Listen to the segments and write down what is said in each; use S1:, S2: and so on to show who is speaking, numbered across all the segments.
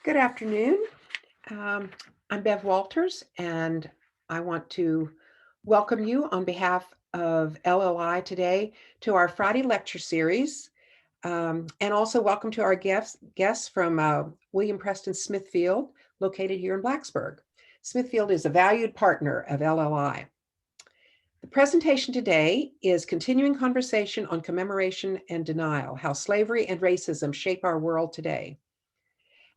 S1: Good afternoon. Um, I'm Bev Walters, and I want to welcome you on behalf of LLI today to our Friday lecture series. And also welcome to our guests from William Preston Smithfield, located here in Blacksburg. Smithfield is a valued partner of LLI. The presentation today is Continuing Conversation on Commemoration and Denial, How Slavery and Racism Shape Our World Today.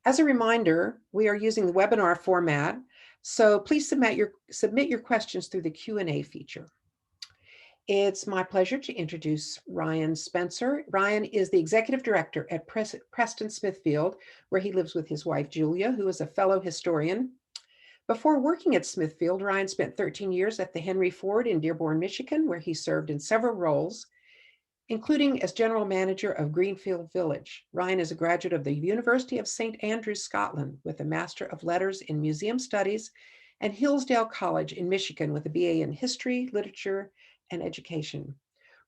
S1: As a reminder, we are using the webinar format, so please submit your questions through the Q&A feature. It's my pleasure to introduce Ryan Spencer. Ryan is the executive director at Preston Smithfield, where he lives with his wife, Julia, who is a fellow historian. Before working at Smithfield, Ryan spent 13 years at the Henry Ford in Dearborn, Michigan, where he served in several roles, including as general manager of Greenfield Village. Ryan is a graduate of the University of St. Andrews, Scotland, with a Master of Letters in Museum Studies, and Hillsdale College in Michigan with a BA in History, Literature, and Education.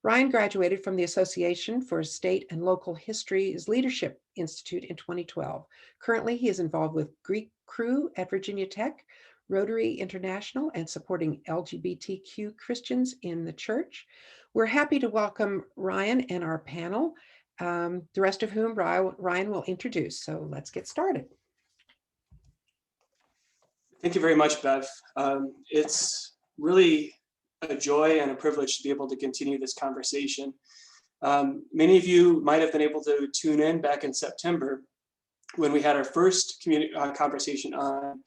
S1: Ryan graduated from the Association for State and Local History's Leadership Institute in 2012. Currently, he is involved with Greek Crew at Virginia Tech, Rotary International, and supporting LGBTQ Christians in the church. We're happy to welcome Ryan and our panel, the rest of whom Ryan will introduce. So let's get started.
S2: Thank you very much, Bev. It's really a joy and a privilege to be able to continue this conversation. Many of you might have been able to tune in back in September when we had our first conversation on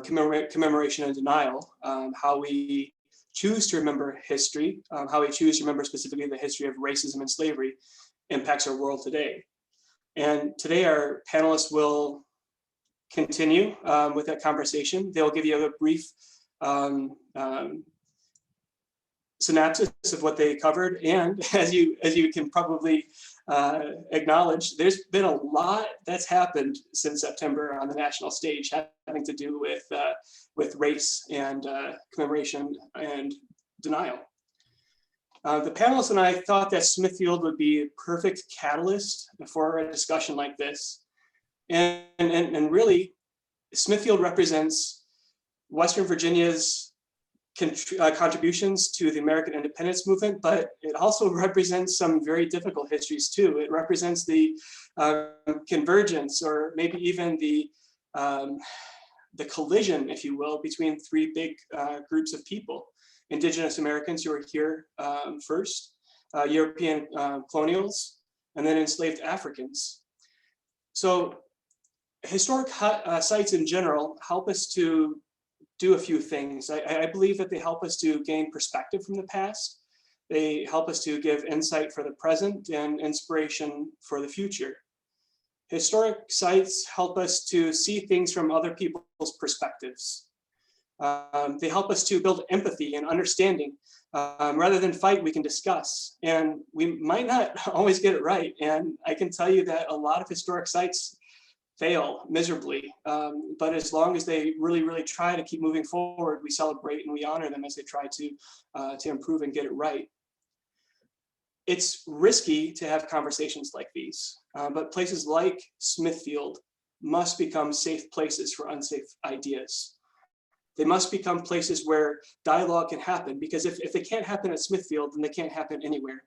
S2: commemoration and denial, how we choose to remember history, how we choose to remember specifically the history of racism and slavery impacts our world today. And today our panelists will continue with that conversation. They'll give you a brief synopsis of what they covered. And as you can probably acknowledge, there's been a lot that's happened since September on the national stage having to do with race and commemoration and denial. The panelists and I thought that Smithfield would be a perfect catalyst for a discussion like this. And really, Smithfield represents Western Virginia's contributions to the American independence movement, but it also represents some very difficult histories too. It represents the convergence, or maybe even the collision, if you will, between three big groups of people: Indigenous Americans who are here first, European colonials, and then enslaved Africans. So historic sites in general help us to do a few things. I believe that they help us to gain perspective from the past. They help us to give insight for the present and inspiration for the future. Historic sites help us to see things from other people's perspectives. They help us to build empathy and understanding. Rather than fight, we can discuss. And we might not always get it right. And I can tell you that a lot of historic sites fail miserably. But as long as they really try to keep moving forward, we celebrate and we honor them as they try to improve and get it right. It's risky to have conversations like these, but places like Smithfield must become safe places for unsafe ideas. They must become places where dialogue can happen, because if they can't happen at Smithfield, then they can't happen anywhere.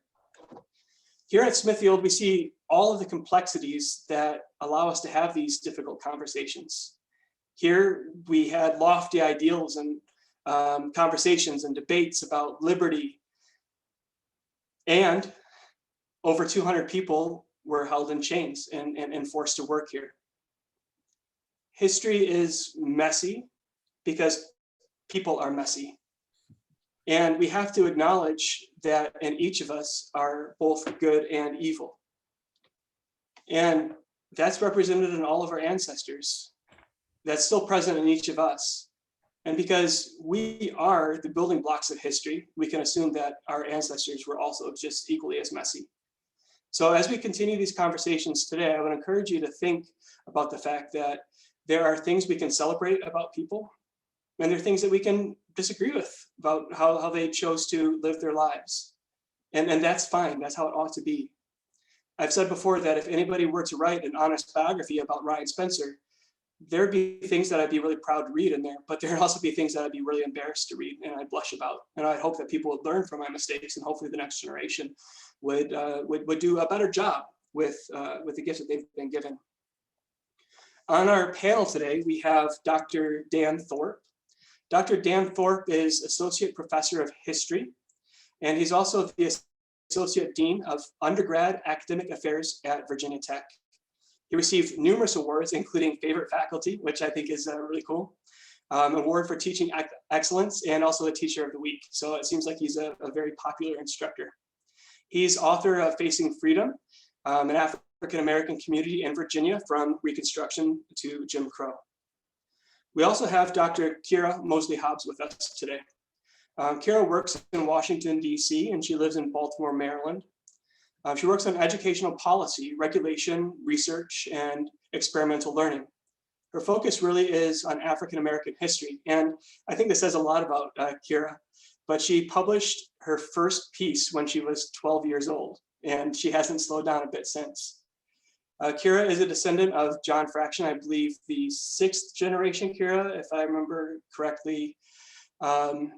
S2: Here at Smithfield, we see all of the complexities that allow us to have these difficult conversations. Here, we had lofty ideals and conversations and debates about liberty, and over 200 people were held in chains and forced to work here. History is messy because people are messy. And we have to acknowledge that in each of us are both good and evil. And that's represented in all of our ancestors. That's still present in each of us. And because we are the building blocks of history, we can assume that our ancestors were also just equally as messy. So as we continue these conversations today, I would encourage you to think about the fact that there are things we can celebrate about people, and there are things that we can disagree with about how they chose to live their lives. And that's fine, that's how it ought to be. I've said before that if anybody were to write an honest biography about Ryan Spencer, there'd be things that I'd be really proud to read in there, but there'd also be things that I'd be really embarrassed to read and I'd blush about. And I hope that people would learn from my mistakes, and hopefully the next generation would do a better job with the gifts that they've been given. On our panel today, we have Dr. Dan Thorpe. Dr. Dan Thorpe is Associate Professor of History, and he's also the Associate Dean of Undergrad Academic Affairs at Virginia Tech. He received numerous awards, including Favorite Faculty, which I think is really cool, Award for Teaching Excellence, and also a Teacher of the Week. So it seems like he's a very popular instructor. He's author of Facing Freedom, an African-American community in Virginia from Reconstruction to Jim Crow. We also have Dr. Kerri Moseley-Hobbs with us today. Kerri works in Washington, D.C., and she lives in Baltimore, Maryland. She works on educational policy, regulation, research, and experimental learning. Her focus really is on African-American history, and I think this says a lot about Kerri, but she published her first piece when she was 12 years old, and she hasn't slowed down a bit since. Kerri is a descendant of John Fraction, I believe the 6th generation Kerri, if I remember correctly, and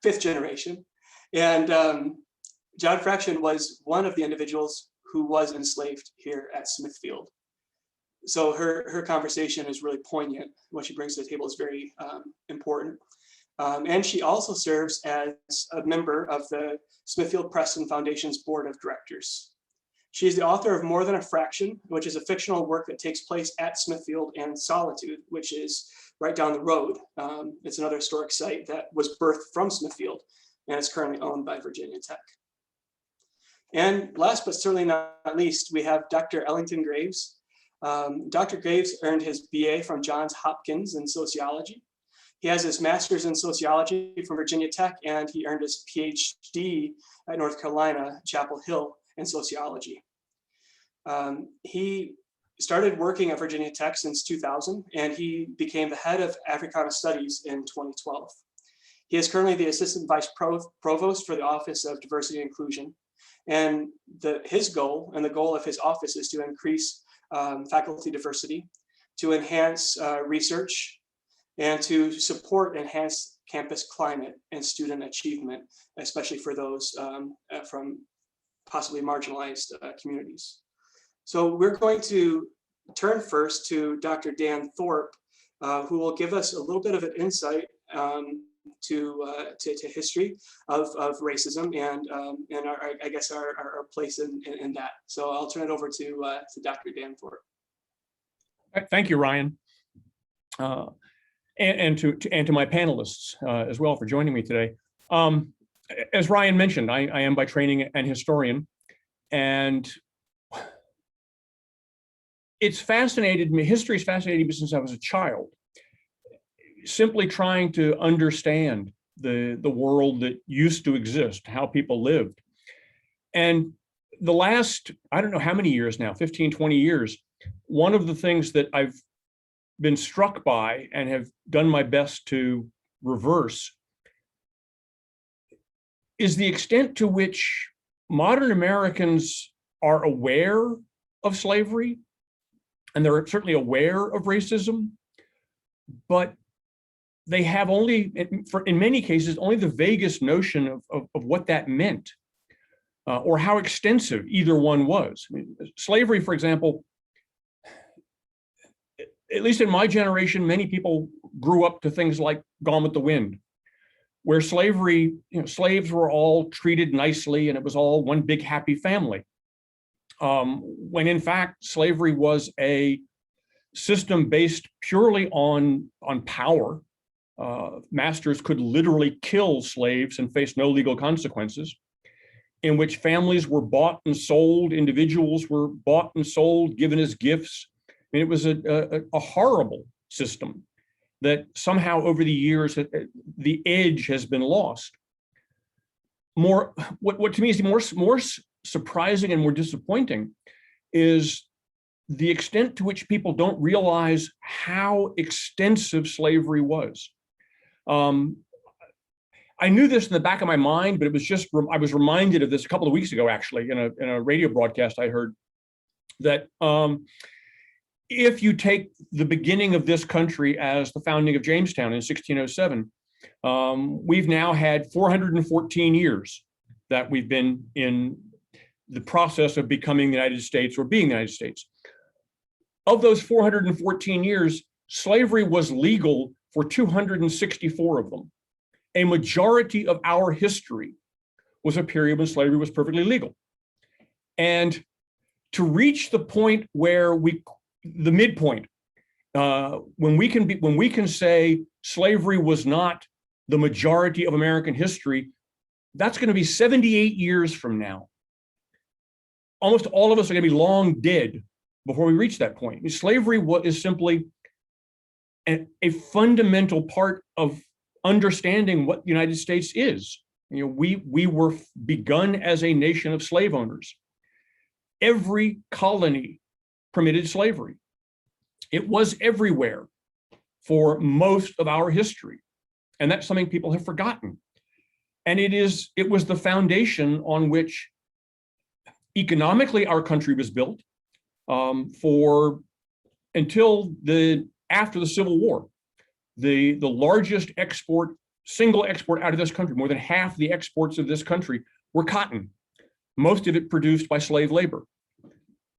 S2: 5th generation. And John Fraction was one of the individuals who was enslaved here at Smithfield. So her conversation is really poignant. What she brings to the table is very important. And she also serves as a member of the Smithfield Preston Foundation's Board of Directors. She is the author of More Than a Fraction, which is a fictional work that takes place at Smithfield and Solitude, which is right down the road. It's another historic site that was birthed from Smithfield, and it's currently owned by Virginia Tech. And last but certainly not least, we have Dr. Ellington Graves. Dr. Graves earned his BA from Johns Hopkins in sociology. He has his master's in sociology from Virginia Tech, and he earned his PhD at North Carolina, Chapel Hill, in sociology. He started working at Virginia Tech since 2000, and he became the head of Africana Studies in 2012. He is currently the Assistant Vice Provost for the Office of Diversity and Inclusion. And his goal, and the goal of his office, is to increase faculty diversity, to enhance research, and to support enhanced campus climate and student achievement, especially for those from possibly marginalized communities. So we're going to turn first to Dr. Dan Thorpe, who will give us a little bit of an insight to history of racism and I guess our place in that. So I'll turn it over to Dr. Dan Thorpe.
S3: Thank you, Ryan, and to my panelists as well for joining me today. As Ryan mentioned, I am by training an historian, and it's fascinated me. History has fascinated me since I was a child. Simply trying to understand the world that used to exist, how people lived. And the last, I don't know how many years now, 15, 20 years, one of the things that I've been struck by and have done my best to reverse is the extent to which modern Americans are aware of slavery, and they're certainly aware of racism, but they have only, in many cases, only the vaguest notion of what that meant or how extensive either one was. I mean, slavery, for example, at least in my generation, many people grew up to things like Gone with the Wind, where slavery, slaves were all treated nicely and it was all one big happy family. When in fact, slavery was a system based purely on power. Masters could literally kill slaves and face no legal consequences, in which families were bought and sold, individuals were bought and sold, given as gifts. I mean, it was a horrible system that somehow over the years, the edge has been lost. What to me is more surprising and more disappointing is the extent to which people don't realize how extensive slavery was. I knew this in the back of my mind, but it was just, I was reminded of this a couple of weeks ago, actually, in a radio broadcast I heard, that if you take the beginning of this country as the founding of Jamestown in 1607, we've now had 414 years that we've been in the process of becoming the United States or being the United States. Of those 414 years, slavery was legal for 264 of them. A majority of our history was a period when slavery was perfectly legal. And to reach the point where the midpoint, when we can say slavery was not the majority of American history, that's going to be 78 years from now. Almost all of us are going to be long dead before we reach that point. I mean, slavery is simply a fundamental part of understanding what the United States is. You know, we were begun as a nation of slave owners. Every colony permitted slavery. It was everywhere for most of our history. And that's something people have forgotten. And it was the foundation on which economically our country was built until after the Civil War. The largest single export out of this country, more than half the exports of this country were cotton, most of it produced by slave labor.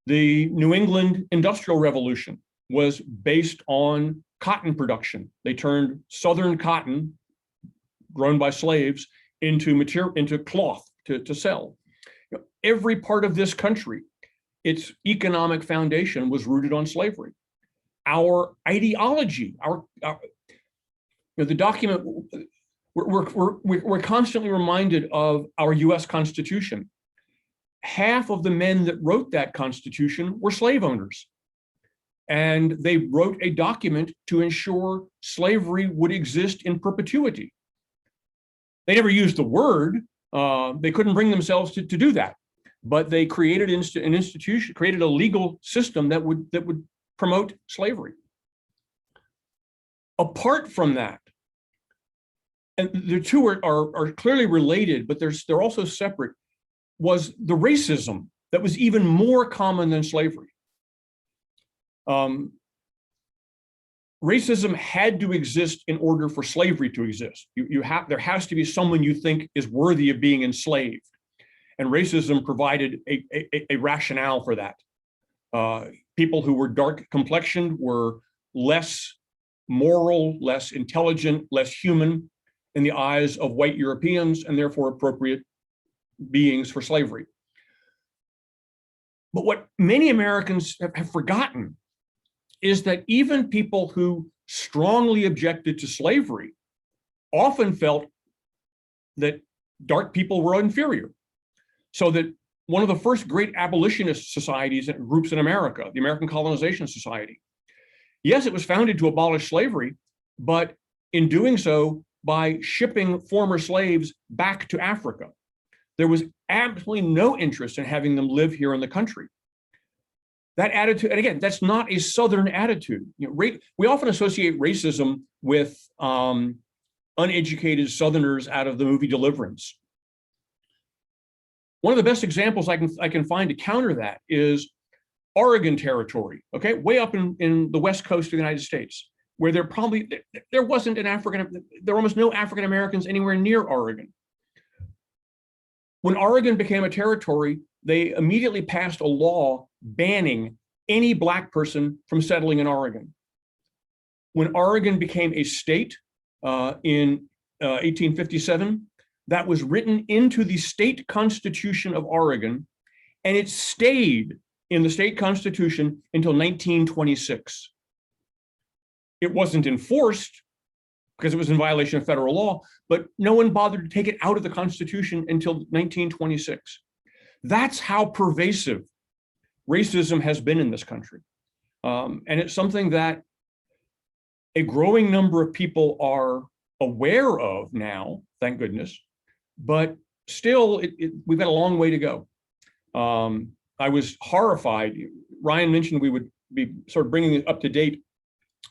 S3: The New England Industrial Revolution was based on cotton production. They turned Southern cotton grown by slaves into cloth to sell. You know, every part of this country, its economic foundation was rooted on slavery. Our ideology, the document, we're constantly reminded of our US Constitution. Half of the men that wrote that Constitution were slave owners. And they wrote a document to ensure slavery would exist in perpetuity. They never used the word, they couldn't bring themselves to do that, but they created an institution, created a legal system that would promote slavery. Apart from that, and the two are clearly related, but they're also separate, was the racism that was even more common than slavery. Racism had to exist in order for slavery to exist. There has to be someone you think is worthy of being enslaved. And racism provided a rationale for that. People who were dark complexioned were less moral, less intelligent, less human in the eyes of white Europeans, and therefore appropriate beings for slavery. But what many Americans have forgotten is that even people who strongly objected to slavery often felt that dark people were inferior. So that one of the first great abolitionist societies and groups in America, the American Colonization Society, yes, it was founded to abolish slavery, but in doing so, by shipping former slaves back to Africa. There was absolutely no interest in having them live here in the country. That attitude, and again, that's not a Southern attitude. You know, we often associate racism with uneducated Southerners out of the movie Deliverance. One of the best examples I can find to counter that is Oregon Territory, okay, way up in the west coast of the United States, where there were almost no African Americans anywhere near Oregon. When Oregon became a territory, they immediately passed a law banning any Black person from settling in Oregon. When Oregon became a state in 1857, that was written into the state constitution of Oregon, and it stayed in the state constitution until 1926. It wasn't enforced because it was in violation of federal law, but no one bothered to take it out of the Constitution until 1926. That's how pervasive racism has been in this country. And it's something that a growing number of people are aware of now, thank goodness, but still we've got a long way to go. I was horrified. Ryan mentioned we would be sort of bringing it up to date.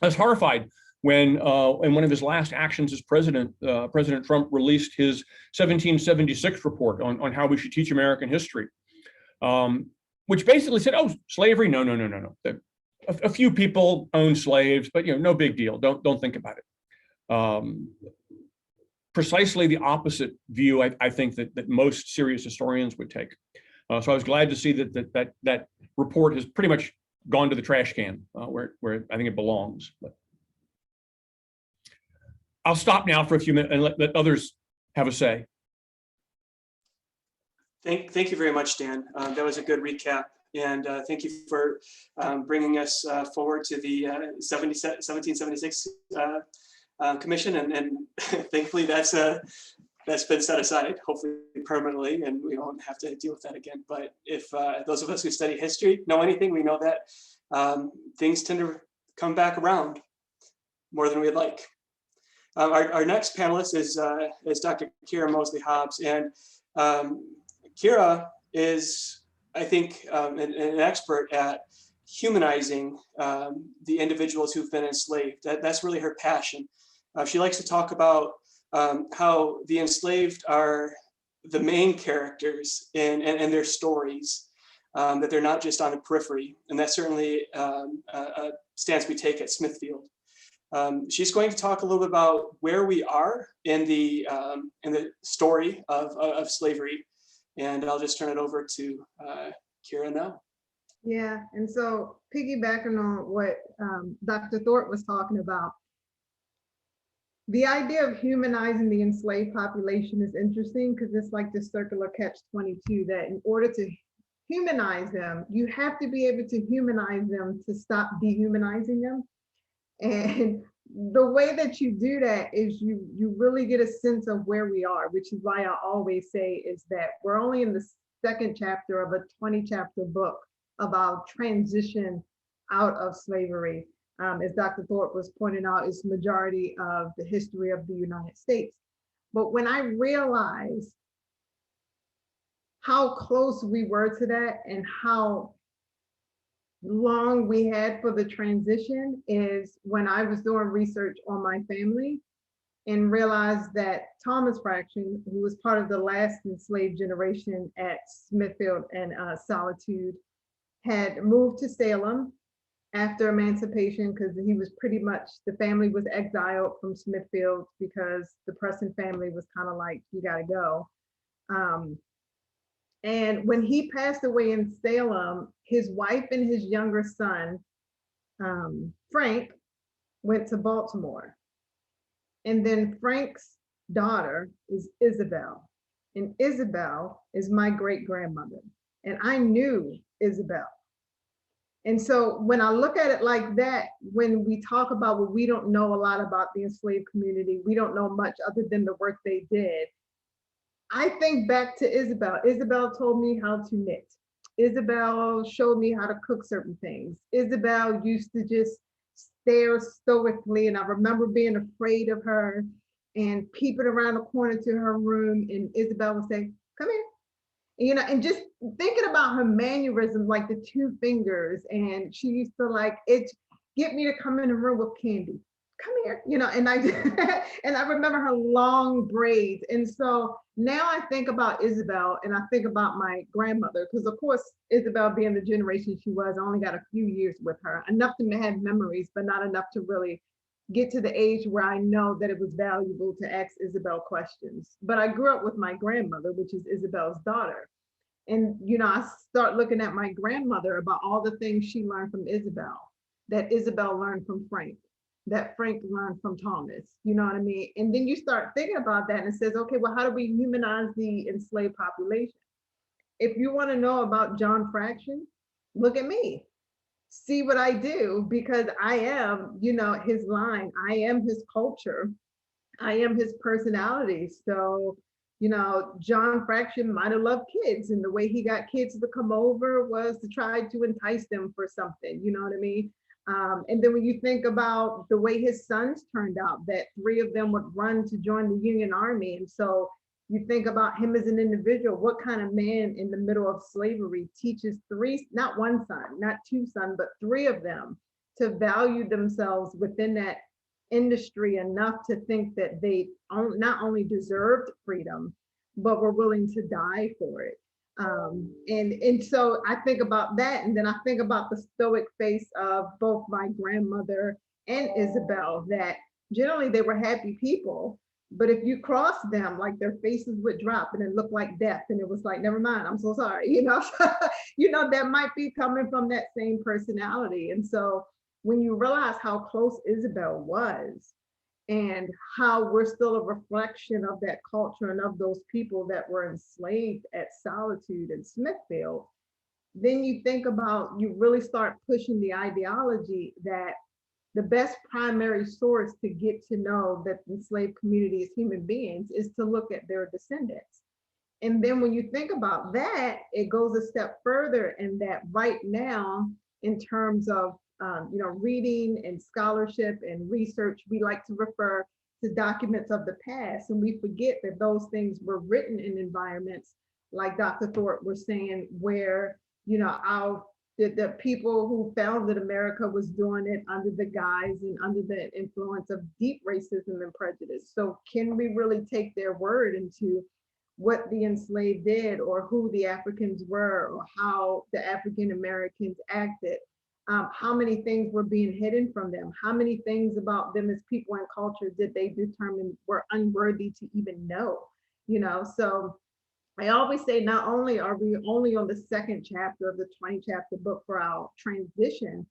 S3: I was horrified when in one of his last actions as president, President Trump released his 1776 report on how we should teach American history, which basically said, oh, slavery, no. a few people owned slaves, but no big deal. Don't think about it. Precisely the opposite view, I think that most serious historians would take. So I was glad to see that report has pretty much gone to the trash can, where I think it belongs. But I'll stop now for a few minutes and let others have a say.
S2: Thank you very much, Dan. That was a good recap. And thank you for bringing us forward to the 1776 Commission. And thankfully that's been set aside, hopefully permanently, and we won't have to deal with that again. But if those of us who study history know anything, we know that things tend to come back around more than we'd like. Our next panelist is Dr. Kieran Moseley-Hobbs. And Kira is, I think, an expert at humanizing the individuals who've been enslaved. That's really her passion. She likes to talk about how the enslaved are the main characters and their stories, that they're not just on the periphery. And that's certainly a stance we take at Smithfield. She's going to talk a little bit about where we are in the story of slavery. And I'll just turn it over to Kieran now.
S4: Yeah, and so piggybacking on what Dr. Thorpe was talking about, the idea of humanizing the enslaved population is interesting because it's like the circular catch-22, that in order to humanize them, you have to be able to humanize them to stop dehumanizing them. And the way that you do that is you really get a sense of where we are, which is why I always say is that we're only in the second chapter of a 20-chapter book about transition out of slavery. As Dr. Thorpe was pointing out, is majority of the history of the United States. But when I realized how close we were to that and how long we had for the transition is when I was doing research on my family and realized that Thomas Fraction, who was part of the last enslaved generation at Smithfield and Solitude, had moved to Salem after emancipation because he was pretty much, the family was exiled from Smithfield because the Preston family was kind of like, you gotta go. And when he passed away in Salem, his wife and his younger son, Frank, went to Baltimore. And then Frank's daughter is Isabel. And Isabel is my great-grandmother. And I knew Isabel. And so when I look at it like that, when we talk about, well, we don't know a lot about the enslaved community, we don't know much other than the work they did, I think back to Isabel. Isabel told me how to knit. Isabel showed me how to cook certain things. Isabel used to just stare stoically, and I remember being afraid of her and peeping around the corner to her room, and Isabel would say, come here. And just thinking about her mannerisms, like the two fingers, and she used to get me to come in the room with candy. Come here, and I remember her long braids. And so now I think about Isabel and I think about my grandmother, because of course, Isabel being the generation she was, I only got a few years with her, enough to have memories, but not enough to really get to the age where I know that it was valuable to ask Isabel questions. But I grew up with my grandmother, which is Isabel's daughter. And, I start looking at my grandmother about all the things she learned from Isabel, that Isabel learned from Frank, that Frank learned from Thomas, you know what I mean? And then you start thinking about that and it says, okay, well, how do we humanize the enslaved population? If you want to know about John Fraction, look at me. See what I do, because I am, his line. I am his culture. I am his personality. So, John Fraction might have loved kids, and the way he got kids to come over was to try to entice them for something, you know what I mean? And then when you think about the way his sons turned out, that 3 of them would run to join the Union Army. And so you think about him as an individual, what kind of man in the middle of slavery teaches 3, not 1 son, not 2 sons, but 3 of them to value themselves within that industry enough to think that they not only deserved freedom, but were willing to die for it. And so I think about that, and then I think about the stoic face of both my grandmother and Isabel, that generally they were happy people, but if you cross them, like their faces would drop and it looked like death, and it was like, never mind, I'm so sorry, that might be coming from that same personality. And so when you realize how close Isabel was, and how we're still a reflection of that culture and of those people that were enslaved at Solitude and Smithfield, then you think about, you really start pushing the ideology that the best primary source to get to know that enslaved community as human beings is to look at their descendants. And then when you think about that, it goes a step further in that right now, in terms of reading and scholarship and research, we like to refer to documents of the past, and we forget that those things were written in environments like Dr. Thorpe was saying, where the people who founded America was doing it under the guise and under the influence of deep racism and prejudice. So can we really take their word into what the enslaved did, or who the Africans were, or how the African Americans acted? How many things were being hidden from them? How many things about them as people and culture did they determine were unworthy to even know? So I always say, not only are we only on the second chapter of the 20-chapter book for our transition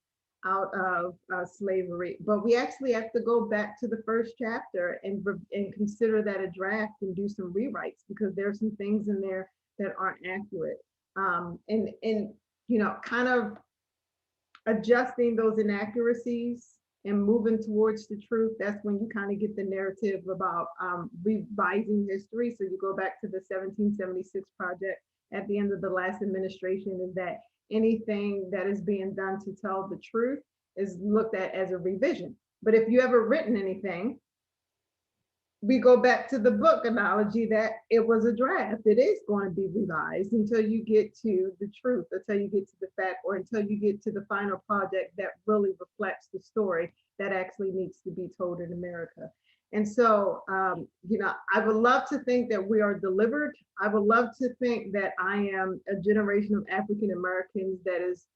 S4: out of slavery, but we actually have to go back to the first chapter and consider that a draft and do some rewrites, because there's some things in there that aren't accurate. Kind of adjusting those inaccuracies and moving towards the truth. That's when you kind of get the narrative about revising history. So you go back to the 1776 project at the end of the last administration, is that anything that is being done to tell the truth is looked at as a revision. But if you ever written anything, we go back to the book analogy that it was a draft. It is going to be revised until you get to the truth, until you get to the fact, or until you get to the final project that really reflects the story that actually needs to be told in America. And so, I would love to think that we are delivered. I would love to think that I am a generation of African Americans that is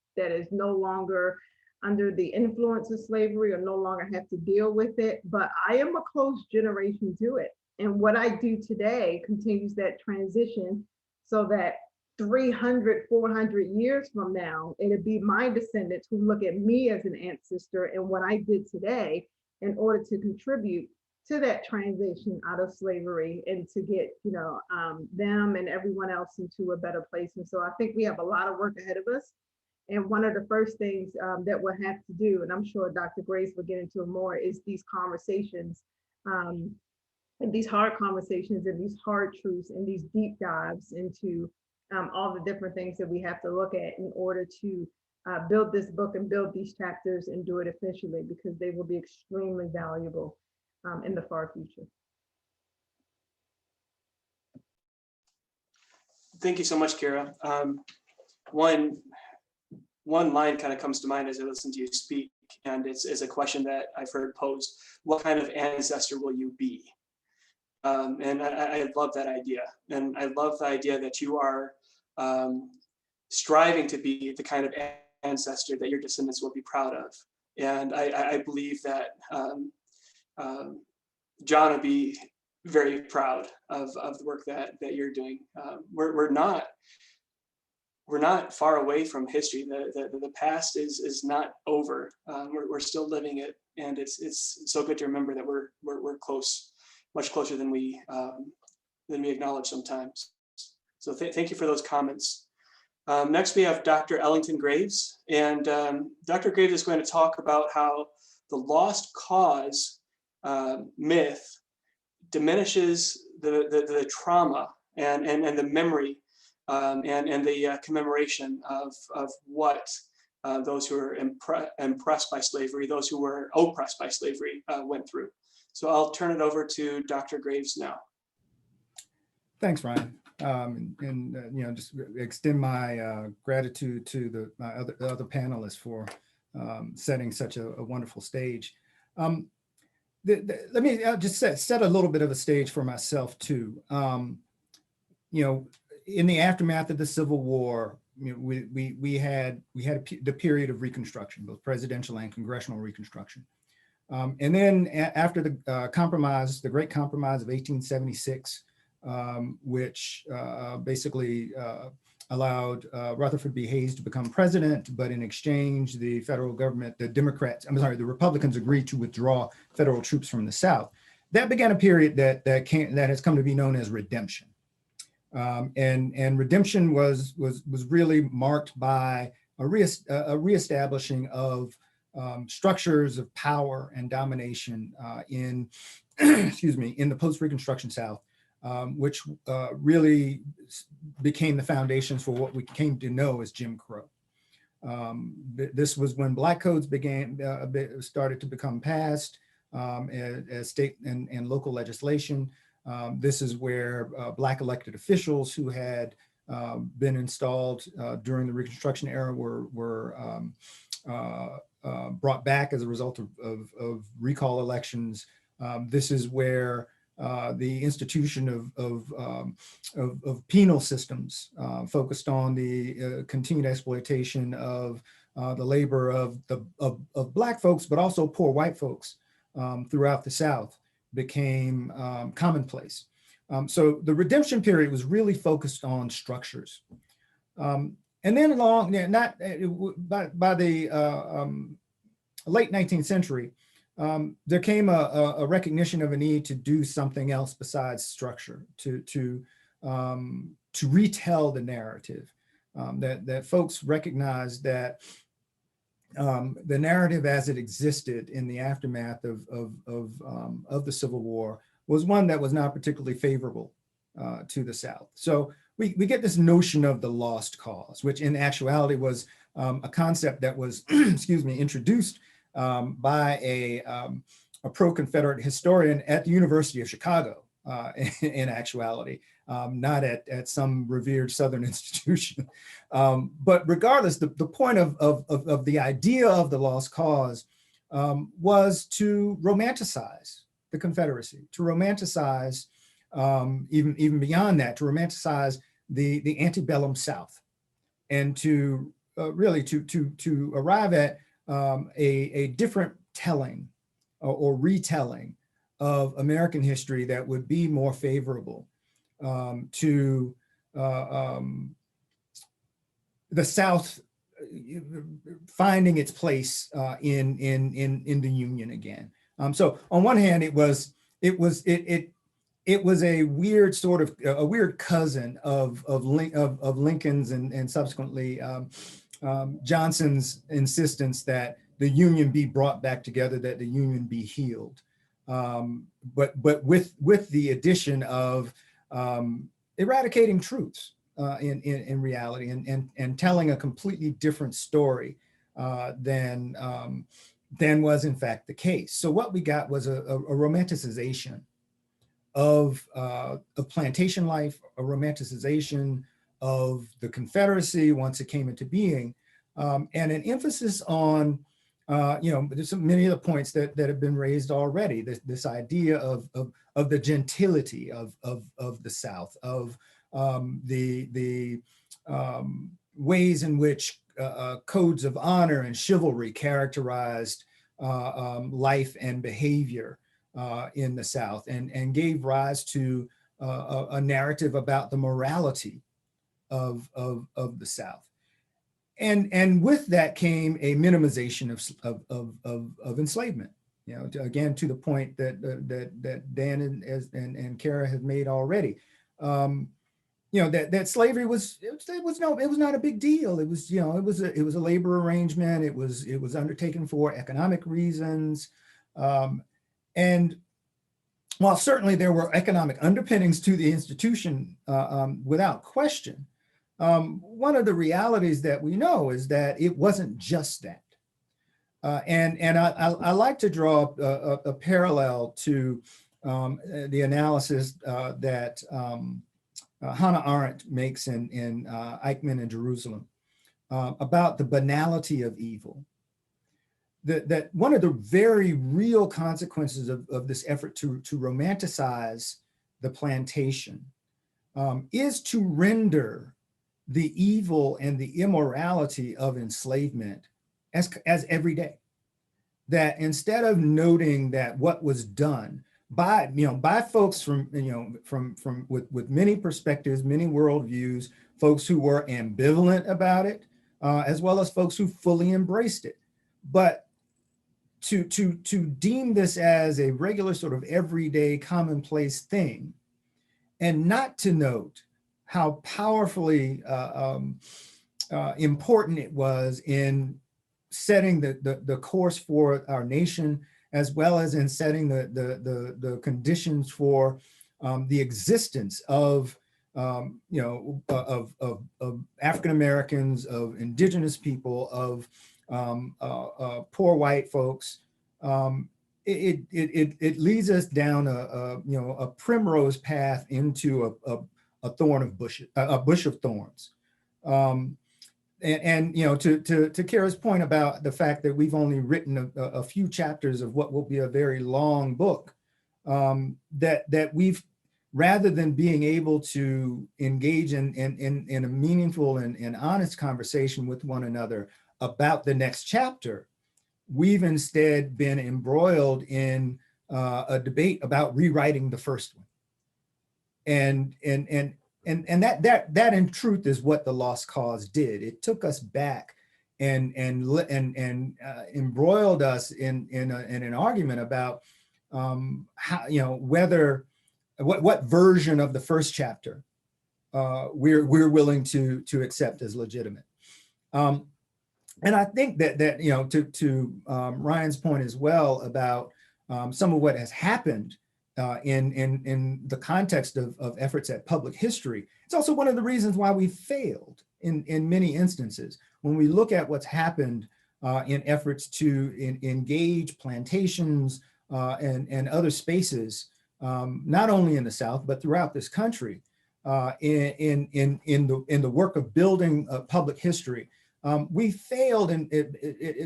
S4: no longer under the influence of slavery, or no longer have to deal with it, but I am a close generation to it. And what I do today continues that transition, so that 300, 400 years from now, it'll be my descendants who look at me as an ancestor and what I did today in order to contribute to that transition out of slavery, and to get them and everyone else into a better place. And so I think we have a lot of work ahead of us. And one of the first things that we'll have to do, and I'm sure Dr. Grace will get into it more, is these conversations, and these hard conversations, and these hard truths, and these deep dives into all the different things that we have to look at in order to build this book and build these chapters and do it efficiently, because they will be extremely valuable in the far future.
S2: Thank you so much, Kara. One line kind of comes to mind as I listen to you speak, and it's a question that I've heard posed: what kind of ancestor will you be? And I love that idea. And I love the idea that you are striving to be the kind of ancestor that your descendants will be proud of. And I believe that John will be very proud of the work that you're doing. We're not far away from history. The past is not over. We're still living it, and it's so good to remember that we're close, much closer than we acknowledge sometimes. So thank you for those comments. Next, we have Dr. Ellington Graves, and Dr. Graves is going to talk about how the lost cause myth diminishes the trauma and the memory and the commemoration of what those who were impressed by slavery, those who were oppressed by slavery went through. So I'll turn it over to Dr. Graves now.
S5: Thanks, Ryan. Just extend my gratitude to my other panelists for setting such a wonderful stage. Let me just set a little bit of a stage for myself too. in the aftermath of the Civil War, you know, we had the period of Reconstruction, both presidential and congressional Reconstruction. And then after the compromise, the Great Compromise of 1876, which basically allowed Rutherford B. Hayes to become president, but in exchange, the federal government, the Republicans agreed to withdraw federal troops from the South. That began a period that has come to be known as redemption. And redemption was really marked by a reestablishing of structures of power and domination in, in the post-Reconstruction South, which really became the foundations for what we came to know as Jim Crow. This was when black codes started to become passed as state and local legislation. This is where black elected officials who had been installed during the Reconstruction era were brought back as a result of recall elections. This is where the institution of penal systems focused on the continued exploitation of the labor of black folks, but also poor white folks throughout the South became commonplace. So the redemption period was really focused on structures. And then by the late 19th century, there came a recognition of a need to do something else besides structure, to retell the narrative, that folks recognized that the narrative as it existed in the aftermath of the Civil War was one that was not particularly favorable to the South. So we get this notion of the lost cause, which in actuality was a concept that was, introduced by a pro-Confederate historian at the University of Chicago, in actuality, not at some revered Southern institution. But regardless, the point of the idea of the lost cause was to romanticize the Confederacy, to romanticize, even beyond that, to romanticize the antebellum South, and to really to arrive at a different telling or retelling of American history that would be more favorable to the South finding its place in the Union again. So on one hand, it was a weird sort of a weird cousin of Lincoln's and subsequently Johnson's insistence that the Union be brought back together, that the Union be healed, but with the addition of eradicating truths in reality and telling a completely different story than was in fact the case. So what we got was a romanticization of plantation life, a romanticization of the Confederacy once it came into being, and an emphasis on, there's many of the points that have been raised already. This idea of the gentility of the South, of the ways in which codes of honor and chivalry characterized life and behavior in the South, and gave rise to a narrative about the morality of the South. And with that came a minimization of enslavement. Again, to the point that Dan and Kerri have made already. That slavery was not a big deal. It was it was a labor arrangement. It was undertaken for economic reasons. And while certainly there were economic underpinnings to the institution, without question, one of the realities that we know is that it wasn't just that. And I like to draw a parallel to the analysis that Hannah Arendt makes in Eichmann and Jerusalem about the banality of evil. That one of the very real consequences of this effort to romanticize the plantation is to render the evil and the immorality of enslavement as everyday. That instead of noting that what was done by folks from with many perspectives, many worldviews, folks who were ambivalent about it, as well as folks who fully embraced it, but to deem this as a regular sort of everyday commonplace thing, and not to note how powerfully important it was in setting the course for our nation, as well as in setting the conditions for the existence of African Americans, of indigenous people, of poor white folks. It leads us down a primrose path into a bush of thorns. And to Kara's point about the fact that we've only written a few chapters of what will be a very long book, that we've, rather than being able to engage in a meaningful and honest conversation with one another about the next chapter, we've instead been embroiled in a debate about rewriting the first one. And that in truth is what the Lost Cause did. It took us back and embroiled us in an argument about how, what version of the first chapter we're willing to accept as legitimate. And I think that to Ryan's point as well about some of what has happened in the context of efforts at public history, it's also one of the reasons why we failed in many instances. When we look at what's happened in efforts to engage plantations and other spaces, not only in the South, but throughout this country, in the work of building public history, we failed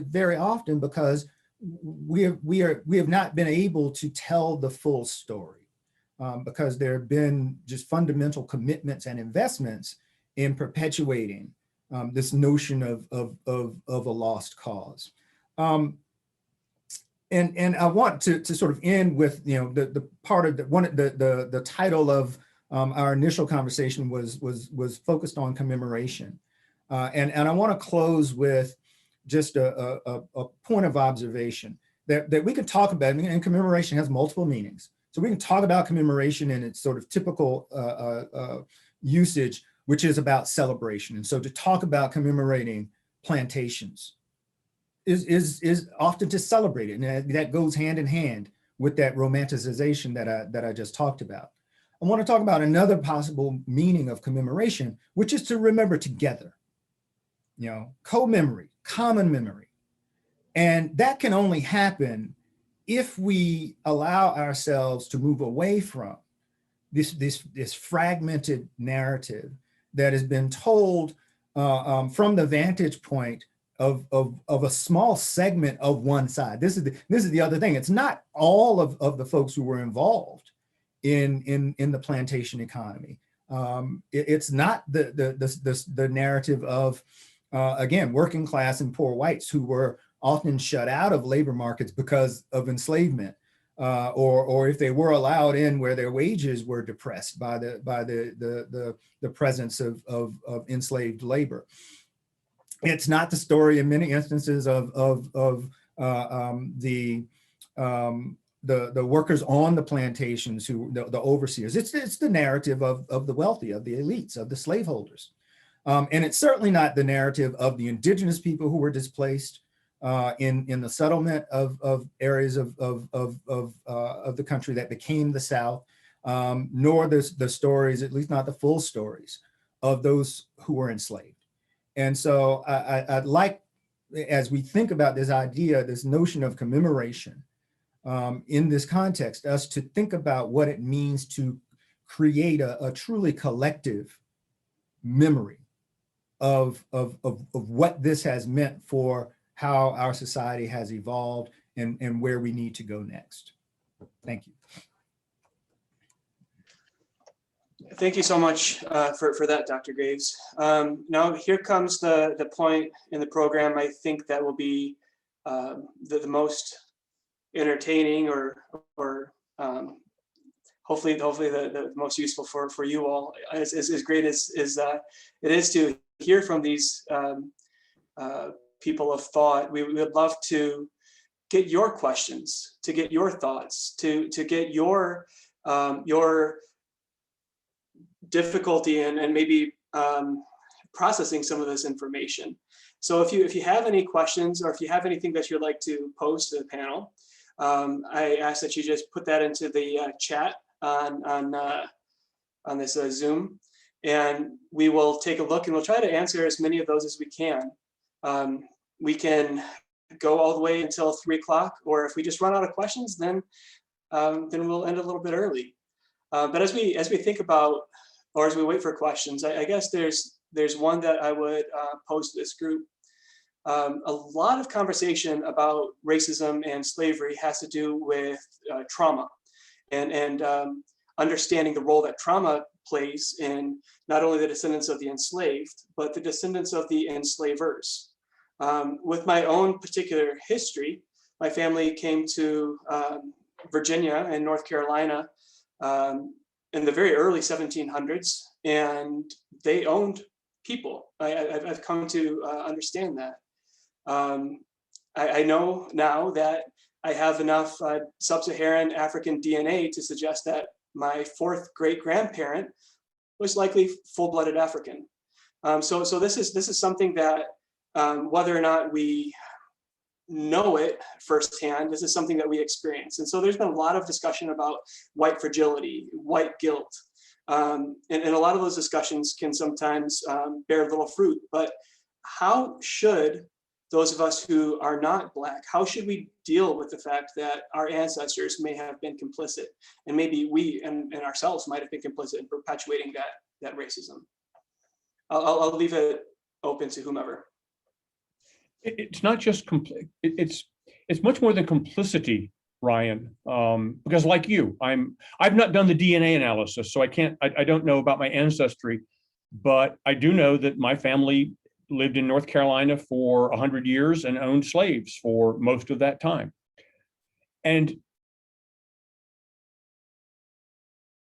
S5: very often because we have not been able to tell the full story, because there have been just fundamental commitments and investments in perpetuating this notion of a lost cause. And I want to sort of end with the part of the title of our initial conversation was focused on commemoration, and I want to close with just a point of observation that we can talk about. And commemoration has multiple meanings, so we can talk about commemoration in its sort of typical usage, which is about celebration. And so to talk about commemorating plantations is often to celebrate it, and that goes hand in hand with that romanticization that I just talked about. I want to talk about another possible meaning of commemoration, which is to remember together, co-memory, common memory. And that can only happen if we allow ourselves to move away from this fragmented narrative that has been told from the vantage point of a small segment of one side. This is the other thing. It's not all of the folks who were involved in the plantation economy. It's not the narrative of again, working class and poor whites who were often shut out of labor markets because of enslavement, or if they were allowed in, where their wages were depressed by the presence of enslaved labor. It's not the story in many instances of the workers on the plantations, who the overseers. It's the narrative of the wealthy, of the elites, of the slaveholders. And it's certainly not the narrative of the indigenous people who were displaced in the settlement of areas of the country that became the South, nor the stories, at least not the full stories, of those who were enslaved. And so I'd like, as we think about this idea, this notion of commemoration in this context, us to think about what it means to create a truly collective memory of what this has meant for how our society has evolved and where we need to go next. Thank you.
S2: Thank you so much for that, Dr. Graves. Now here comes the point in the program I think that will be the most entertaining or hopefully the most useful for you all. As great as it is to hear from these people of thought, we would love to get your questions, to get your thoughts, to get your difficulty and maybe processing some of this information. So if you have any questions, or if you have anything that you'd like to pose to the panel, I ask that you just put that into the chat on this Zoom, and we will take a look and we'll try to answer as many of those as we can. We can go all the way until 3 o'clock, or if we just run out of questions, then we'll end a little bit early. But as we think about, or as we wait for questions, I guess there's one that I would pose to this group. A lot of conversation about racism and slavery has to do with trauma and understanding the role that trauma plays in not only the descendants of the enslaved, but the descendants of the enslavers. With my own particular history, my family came to Virginia and North Carolina in the very early 1700s, and they owned people. I've come to understand that. I know now that I have enough sub-Saharan African DNA to suggest that my 4th great-grandparent was likely full-blooded African. So this is something that whether or not we know it firsthand, this is something that we experience. And so there's been a lot of discussion about white fragility, white guilt. And a lot of those discussions can sometimes bear little fruit. But how should those of us who are not Black, how should we deal with the fact that our ancestors may have been complicit, and maybe we and ourselves might have been complicit in perpetuating that racism? I'll leave it open to whomever.
S3: It's not just it's much more than complicity, Ryan. Because like you, I've not done the DNA analysis, so I don't know about my ancestry, but I do know that my family lived in North Carolina for 100 years and owned slaves for most of that time. And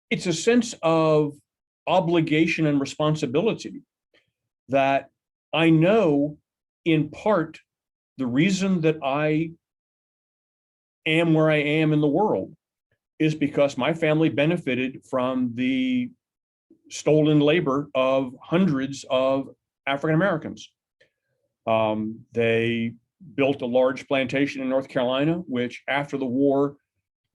S3: it's a sense of obligation and responsibility that I know, in part, the reason that I am where I am in the world is because my family benefited from the stolen labor of hundreds of African Americans. They built a large plantation in North Carolina, which after the war,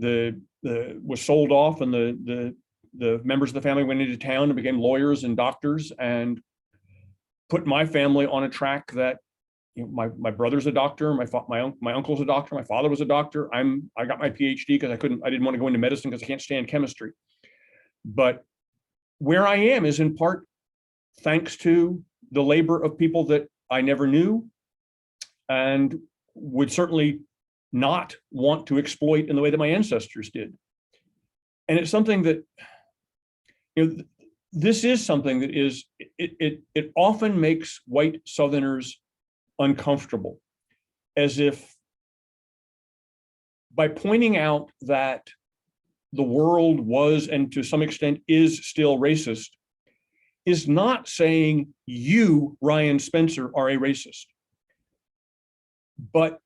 S3: was sold off, and the members of the family went into town and became lawyers and doctors, and put my family on a track that, you know, my brother's a doctor, my uncle's a doctor, my father was a doctor. I got my PhD because I didn't want to go into medicine because I can't stand chemistry. But where I am is in part thanks to the labor of people that I never knew and would certainly not want to exploit in the way that my ancestors did. And it's something that, you know, this is something that is, it often makes white Southerners uncomfortable, as if by pointing out that the world was, and to some extent is still racist, is not saying you, Ryan Spencer, are a racist. But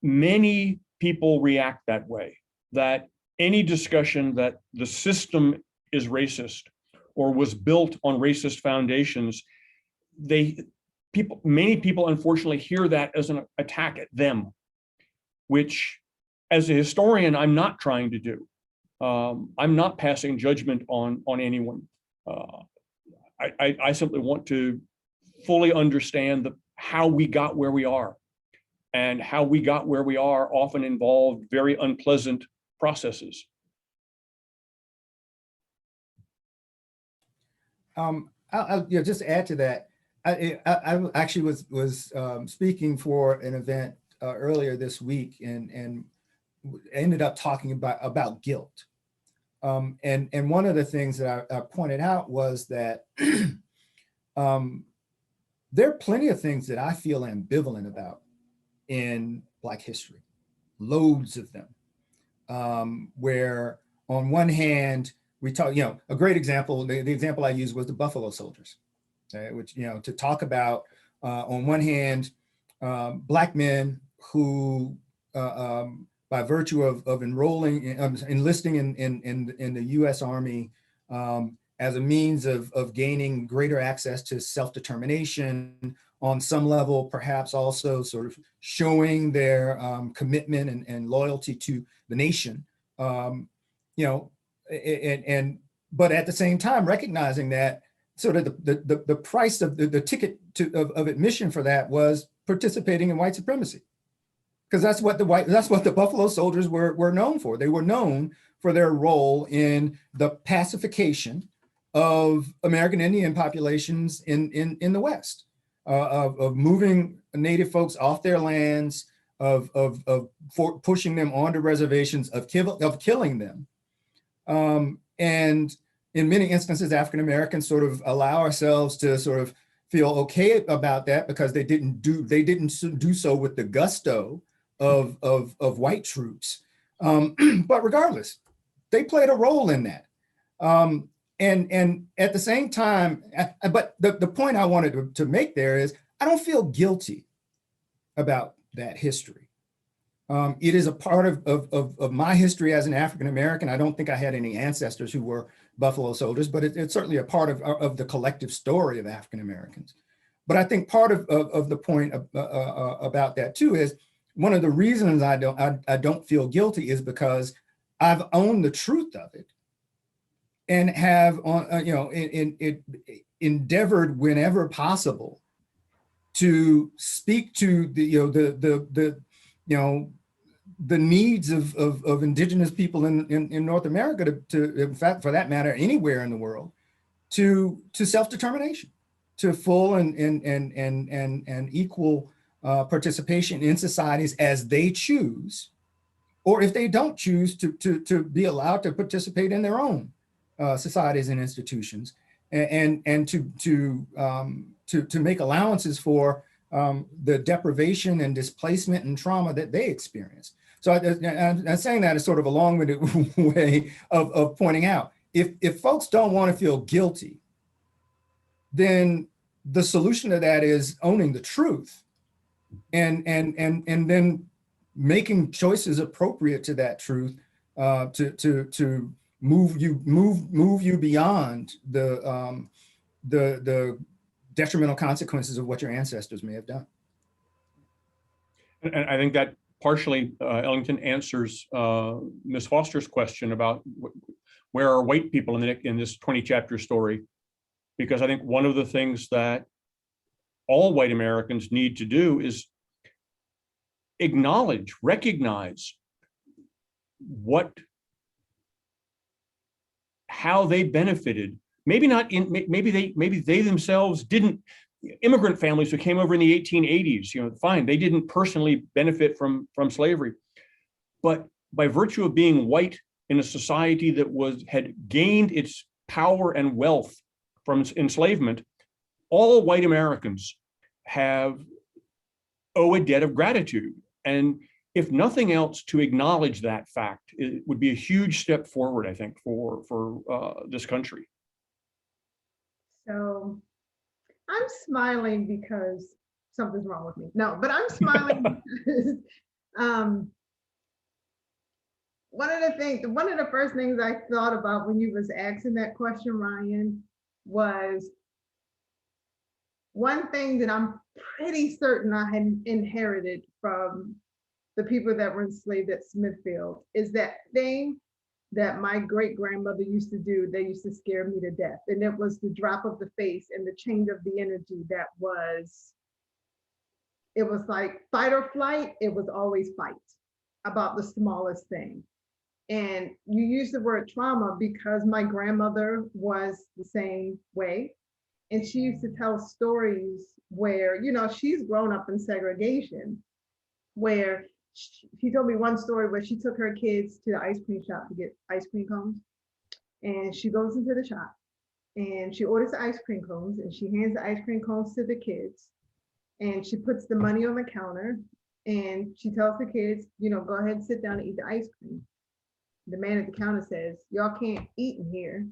S3: many people react that way, that any discussion that the system is racist or was built on racist foundations, many people unfortunately hear that as an attack at them, which as a historian, I'm not trying to do. I'm not passing judgment on anyone. I simply want to fully understand how we got where we are, and how we got where we are often involved very unpleasant processes.
S5: I'll just add to that. I actually was speaking for an event earlier this week, and ended up talking about guilt. And one of the things that I pointed out was that there are plenty of things that I feel ambivalent about in Black history, loads of them, where on one hand, we talk, a great example, the example I used was the Buffalo Soldiers, which, to talk about, on one hand, Black men who, by virtue of enlisting in the U.S. Army as a means of gaining greater access to self-determination, on some level, perhaps also sort of showing their commitment and loyalty to the nation, but at the same time recognizing that sort of the price of the ticket of admission for that was participating in white supremacy, because that's what the Buffalo Soldiers were known for. They were known for their role in the pacification of American Indian populations in the West, of moving Native folks off their lands, of pushing them onto reservations, of killing them. And in many instances, African Americans sort of allow ourselves to sort of feel okay about that because they didn't do so with the gusto of white troops. But regardless, they played a role in that. And at the same time, but the point I wanted to make there is, I don't feel guilty about that history. It is a part of my history as an African American. I don't think I had any ancestors who were Buffalo Soldiers, but it's certainly a part of the collective story of African Americans. But I think part of the point about that too is, one of the reasons I don't feel guilty is because I've owned the truth of it, and have endeavored whenever possible to speak to the needs of indigenous people in North America, to in fact, for that matter, anywhere in the world, to self-determination, to full and equal participation in societies as they choose, or if they don't choose, to be allowed to participate in their own societies and institutions, and to make allowances for the deprivation and displacement and trauma that they experience. So I'm saying that as sort of a long-winded way of pointing out, if folks don't want to feel guilty, then the solution to that is owning the truth, and then making choices appropriate to that truth, to move you beyond the detrimental consequences of what your ancestors may have done.
S3: And I think that partially Ellington answers Ms. Foster's question about where are white people in this 20 chapter story, because I think one of the things that all white Americans need to do is acknowledge, recognize how they benefited. Maybe they themselves didn't. Immigrant families who came over in the 1880s, fine, they didn't personally benefit from slavery, but by virtue of being white in a society that had gained its power and wealth from enslavement, all white Americans owe a debt of gratitude. And if nothing else, to acknowledge that fact, it would be a huge step forward, I think, for this country.
S4: So I'm smiling because something's wrong with me. No, but I'm smiling because one of the first things I thought about when you was asking that question, Ryan, was one thing that I'm pretty certain I had inherited from the people that were enslaved at Smithfield is that thing that my great-grandmother used to do. They used to scare me to death. And it was the drop of the face and the change of the energy it was like fight or flight. It was always fight about the smallest thing. And you use the word trauma because my grandmother was the same way. And she used to tell stories where, she's grown up in segregation, where she told me one story where she took her kids to the ice cream shop to get ice cream cones. And she goes into the shop and she orders the ice cream cones and she hands the ice cream cones to the kids. And she puts the money on the counter and she tells the kids, go ahead and sit down and eat the ice cream. The man at the counter says, y'all can't eat in here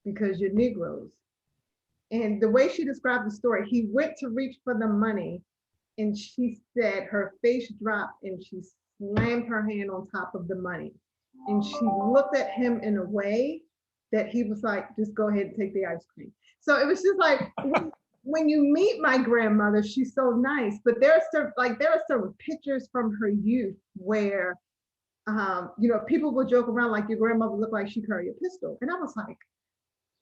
S4: because you're Negroes. And the way she described the story, he went to reach for the money and she said her face dropped and she slammed her hand on top of the money. And she looked at him in a way that he was like, just go ahead and take the ice cream. So it was just like, when you meet my grandmother, she's so nice, but there are some pictures from her youth where, people will joke around like your grandmother looked like she carried a pistol. And I was like,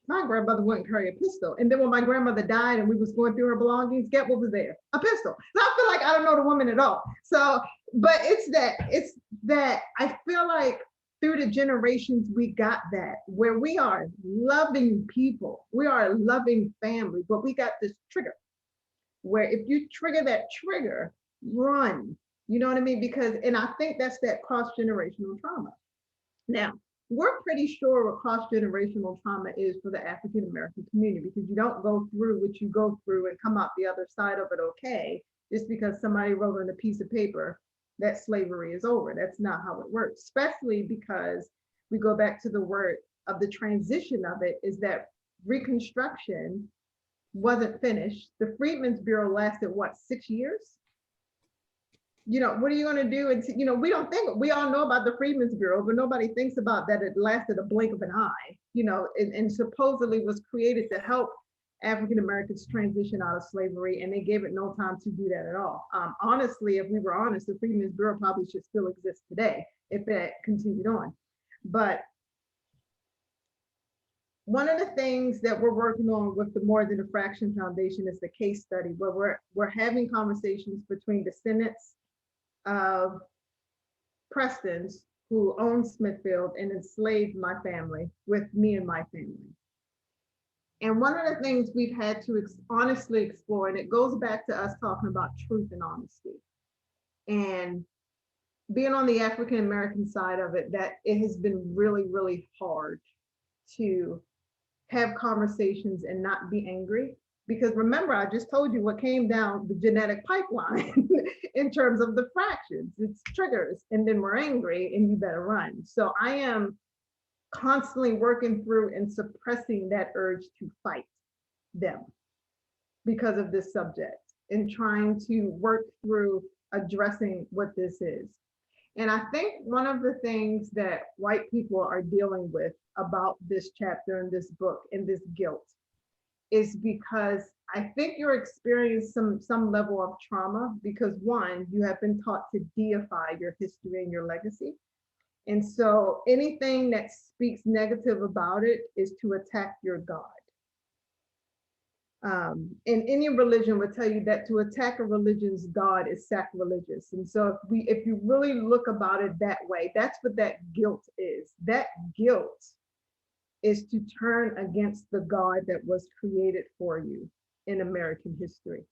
S4: my grandmother wouldn't carry a pistol. And then when my grandmother died and we was going through her belongings, get what was there? A pistol. So I feel like I don't know the woman at all. So, but it's that I feel like through the generations, we got that where we are loving people, we are a loving family, but we got this trigger where if you trigger that trigger, run, you know what I mean? And I think that's that cross-generational trauma. Now, we're pretty sure what cross-generational trauma is for the African-American community, because you don't go through what you go through and come out the other side of it okay, just because somebody wrote on a piece of paper that slavery is over. That's not how it works, especially because we go back to the word of the transition of it is that Reconstruction wasn't finished. The Freedmen's Bureau lasted, 6 years? What are you going to do? And we all know about the Freedmen's Bureau, but nobody thinks about that it lasted a blink of an eye, and supposedly was created to help African Americans transition out of slavery, and they gave it no time to do that at all. Honestly, if we were honest, the Freedmen's Bureau probably should still exist today if it continued on. But one of the things that we're working on with the More Than a Fraction Foundation is the case study, where we're having conversations between descendants of Prestons who owned Smithfield and enslaved my family with me and my family. And one of the things we've had to honestly explore, and it goes back to us talking about truth and honesty, and being on the African American side of it, that it has been really, really hard to have conversations and not be angry. Because remember, I just told you what came down the genetic pipeline in terms of the fractions. It's triggers, and then we're angry and you better run. So I am constantly working through and suppressing that urge to fight them because of this subject, and trying to work through addressing what this is. And I think one of the things that white people are dealing with about this chapter in this book and this guilt is because I think you're experiencing some level of trauma because, one, you have been taught to deify your history and your legacy. And so anything that speaks negative about it is to attack your God. And any religion would tell you that to attack a religion's God is sacrilegious. And so if you really look about it that way, that's what that guilt is. That guilt is to turn against the God that was created for you in American history.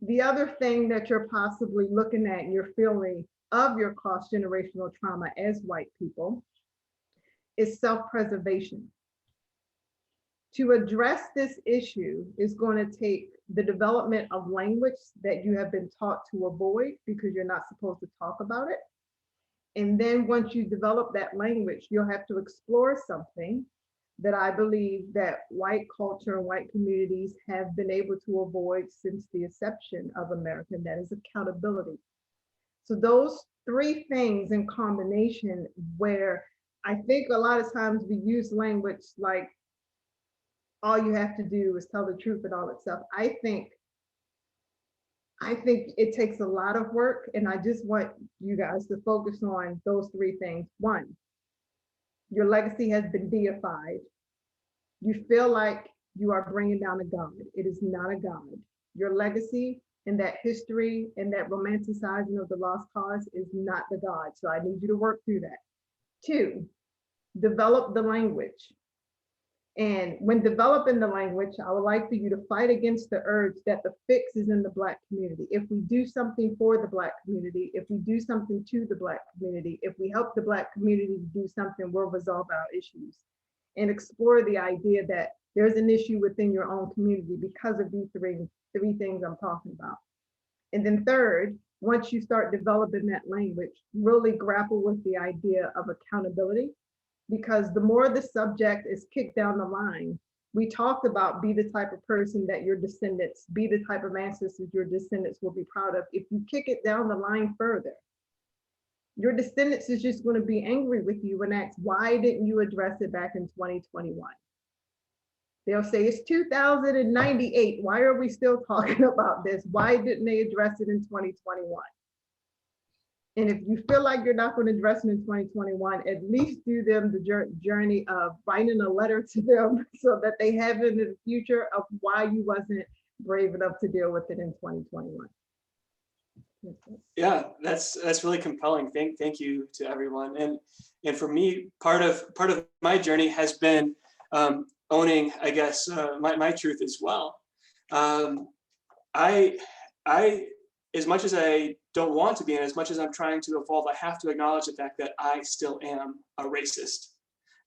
S4: The other thing that you're possibly looking at and you're feeling of your cross-generational trauma as white people is self-preservation. To address this issue is going to take the development of language that you have been taught to avoid because you're not supposed to talk about it. And then once you develop that language, you'll have to explore something that I believe that white culture and white communities have been able to avoid since the inception of America, and that is accountability. So those three things in combination, where I think a lot of times we use language like all you have to do is tell the truth and all that stuff. I think it takes a lot of work, and I just want you guys to focus on those three things. One, your legacy has been deified. You feel like you are bringing down a God. It is not a God. Your legacy and that history and that romanticizing of the lost cause is not the God. So I need you to work through that. Two, develop the language. And when developing the language, I would like for you to fight against the urge that the fix is in the Black community. If we do something for the Black community, if we do something to the Black community, if we help the Black community to do something, we'll resolve our issues. and explore the idea that there's an issue within your own community because of these three things I'm talking about. And then third, once you start developing that language, really grapple with the idea of accountability, because the more the subject is kicked down the line, we talked about be the type of person that your descendants, be the type of ancestors your descendants will be proud of. If you kick it down the line further, your descendants is just going to be angry with you and ask, why didn't you address it back in 2021? They'll say it's 2098. Why are we still talking about this? Why didn't they address it in 2021? And if you feel like you're not going to address it in 2021, at least do them the journey of writing a letter to them so that they have it in the future of why you wasn't brave enough to deal with it in 2021.
S2: Yeah, that's really compelling. Thank you to everyone. And for me, part of my journey has been owning, I guess, my truth as well. I as much as I don't want to be, and as much as I'm trying to evolve, I have to acknowledge the fact that I still am a racist.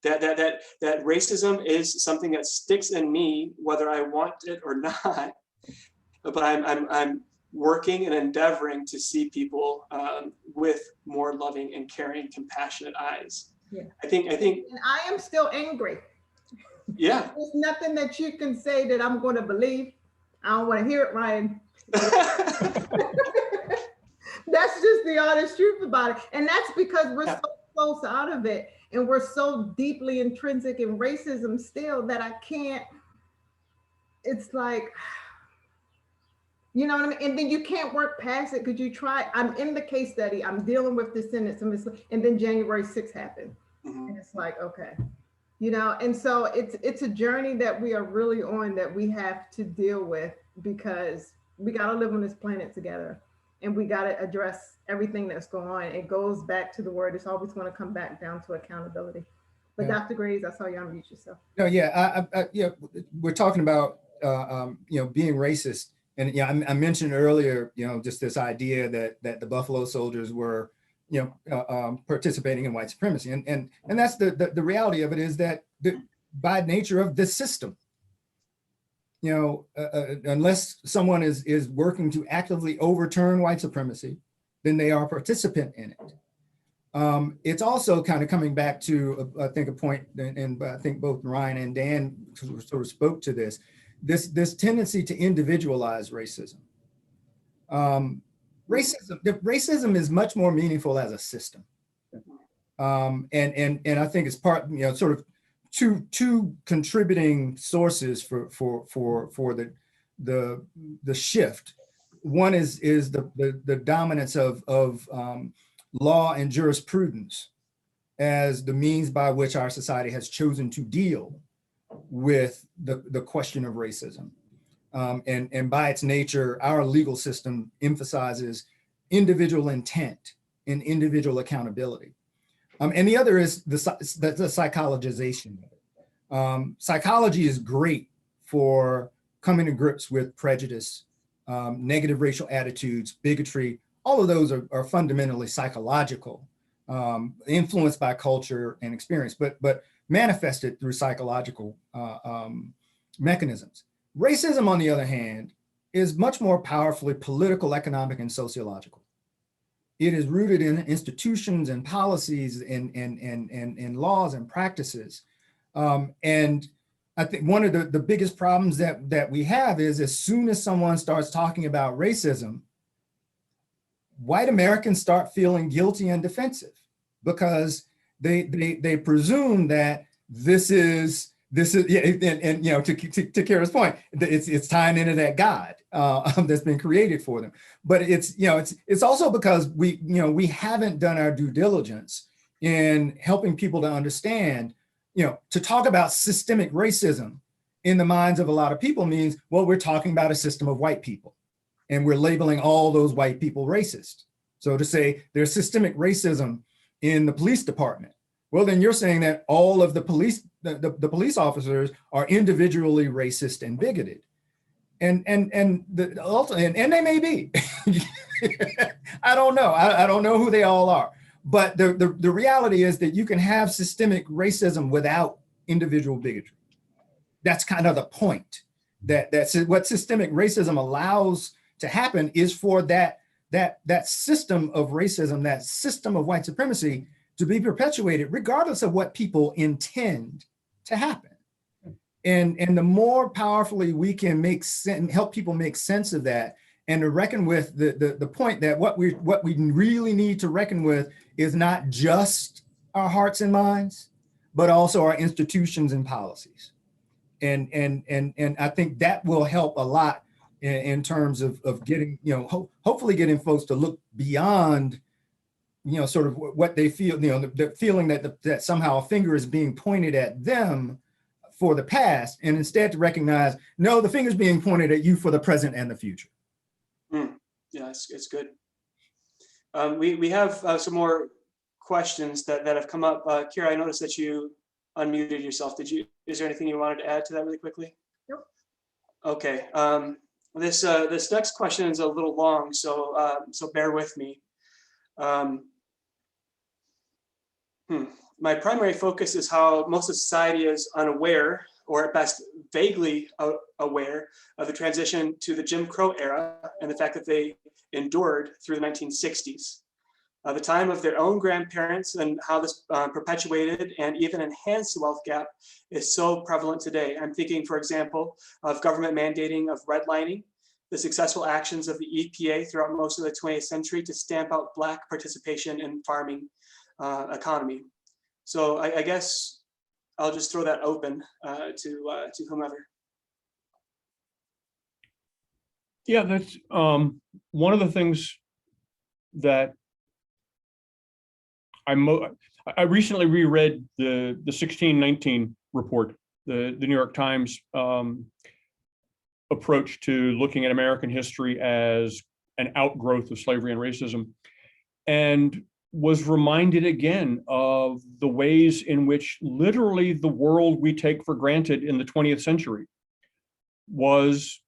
S2: That racism is something that sticks in me, whether I want it or not. But I'm working and endeavoring to see people with more loving and caring, compassionate eyes.
S4: Yeah.
S2: I think.
S4: And I am still angry.
S2: Yeah.
S4: There's nothing that you can say that I'm going to believe. I don't want to hear it, Ryan. That's just the honest truth about it. And that's because we're so close out of it. And we're so deeply intrinsic in racism still that I can't, it's like, you know what I mean? And then you can't work past it because you try. I'm in the case study. I'm dealing with descendants. And then January 6th happened. And it's like, okay. You know, and so it's a journey that we are really on that we have to deal with because we got to live on this planet together and we got to address everything that's going on. It goes back to the word. It's always going to come back down to accountability. But yeah. Dr. Graves, I saw you unmute yourself.
S5: No, yeah, yeah, we're talking about, being racist. And yeah, I mentioned earlier, just this idea that the Buffalo Soldiers were, participating in white supremacy. And that's the reality of it is that by nature of this system, unless someone is working to actively overturn white supremacy, then they are a participant in it. It's also kind of coming back to, I think, a point, and I think both Ryan and Dan sort of spoke to this tendency to individualize racism. Racism is much more meaningful as a system. And I think it's part, sort of two contributing sources for the shift. One is the dominance of law and jurisprudence as the means by which our society has chosen to deal with the question of racism. And by its nature, our legal system emphasizes individual intent and individual accountability. And the other is the psychologization of it. Psychology is great for coming to grips with prejudice, negative racial attitudes, bigotry. All of those are fundamentally psychological, influenced by culture and experience, but manifested through psychological mechanisms. Racism, on the other hand, is much more powerfully political, economic, and sociological. It is rooted in institutions and policies and laws and practices. And I think one of the biggest problems that we have is as soon as someone starts talking about racism, white Americans start feeling guilty and defensive because they presume that this is yeah, and to Kara's point, it's tying into that God that's been created for them. But it's also because we haven't done our due diligence in helping people to understand, to talk about systemic racism in the minds of a lot of people means, well, we're talking about a system of white people and we're labeling all those white people racist. So to say there's systemic racism in the police department, well, then you're saying that all of the police officers are individually racist and bigoted, and they may be. I don't know. I don't know who they all are. But the reality is that you can have systemic racism without individual bigotry. That's kind of the point. That's what systemic racism allows to happen, is for that system of racism, that system of white supremacy, to be perpetuated regardless of what people intend to happen. And the more powerfully we can help people make sense of that, and to reckon with the point that what we really need to reckon with is not just our hearts and minds, but also our institutions and policies. And I think that will help a lot in terms of getting, hopefully getting folks to look beyond, sort of what they feel, the feeling that somehow a finger is being pointed at them for the past, and instead to recognize, no, the finger's being pointed at you for the present and the future.
S2: Yeah, it's good. We have some more questions that have come up. Kira, I noticed that you unmuted yourself. Is there anything you wanted to add to that really quickly?
S4: Nope. Okay.
S2: This next question is a little long, so bear with me. My primary focus is how most of society is unaware, or at best vaguely aware, of the transition to the Jim Crow era and the fact that they endured through the 1960s. The time of their own grandparents, and how this perpetuated and even enhanced the wealth gap is so prevalent today. I'm thinking, for example, of government mandating of redlining, the successful actions of the EPA throughout most of the 20th century to stamp out Black participation in farming economy. So I guess I'll just throw that open to whomever.
S3: Yeah, that's one of the things that I recently reread the 1619 report, the New York Times approach to looking at American history as an outgrowth of slavery and racism, and was reminded again of the ways in which literally the world we take for granted in the 20th century was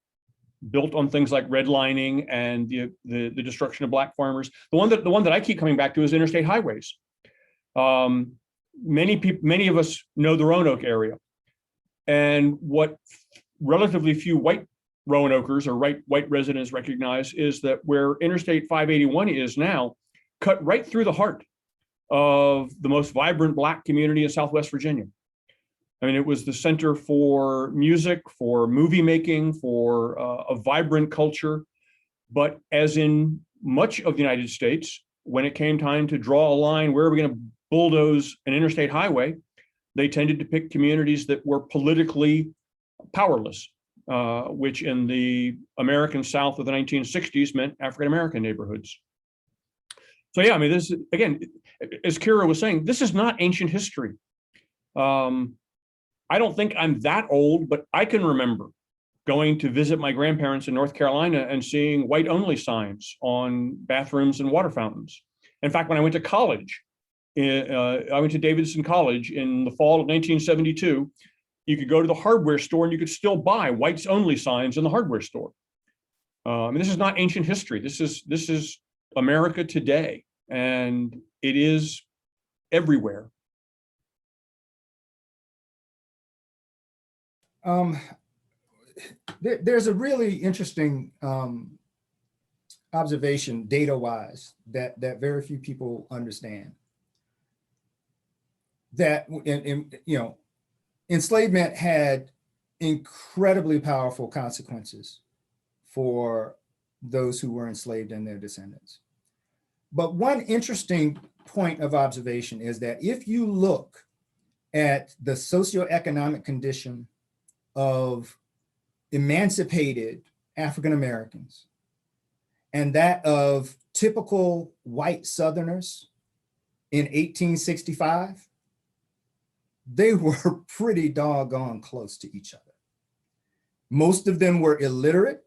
S3: built on things like redlining and the destruction of Black farmers. The one that I keep coming back to is Interstate Highways. Many of us know the Roanoke area, and what relatively few white Roanokers or white residents recognize is that where Interstate 581 is now, cut right through the heart of the most vibrant Black community in Southwest Virginia. I mean, it was the center for music, for movie making, for a vibrant culture. But as in much of the United States, when it came time to draw a line, where are we going to bulldoze an interstate highway, they tended to pick communities that were politically powerless, which in the American South of the 1960s meant African-American neighborhoods. So yeah, I mean, this, again, as Kira was saying, this is not ancient history. I don't think I'm that old, but I can remember going to visit my grandparents in North Carolina and seeing white-only signs on bathrooms and water fountains. In fact, when I went to college, I went to Davidson College in the fall of 1972, you could go to the hardware store and you could still buy whites-only signs in the hardware store. I mean, this is not ancient history. This is America today, and it is everywhere.
S5: There's a really interesting observation, data-wise, that very few people understand. That enslavement had incredibly powerful consequences for those who were enslaved and their descendants. But one interesting point of observation is that if you look at the socioeconomic condition of emancipated African Americans and that of typical white Southerners in 1865, they were pretty doggone close to each other. Most of them were illiterate.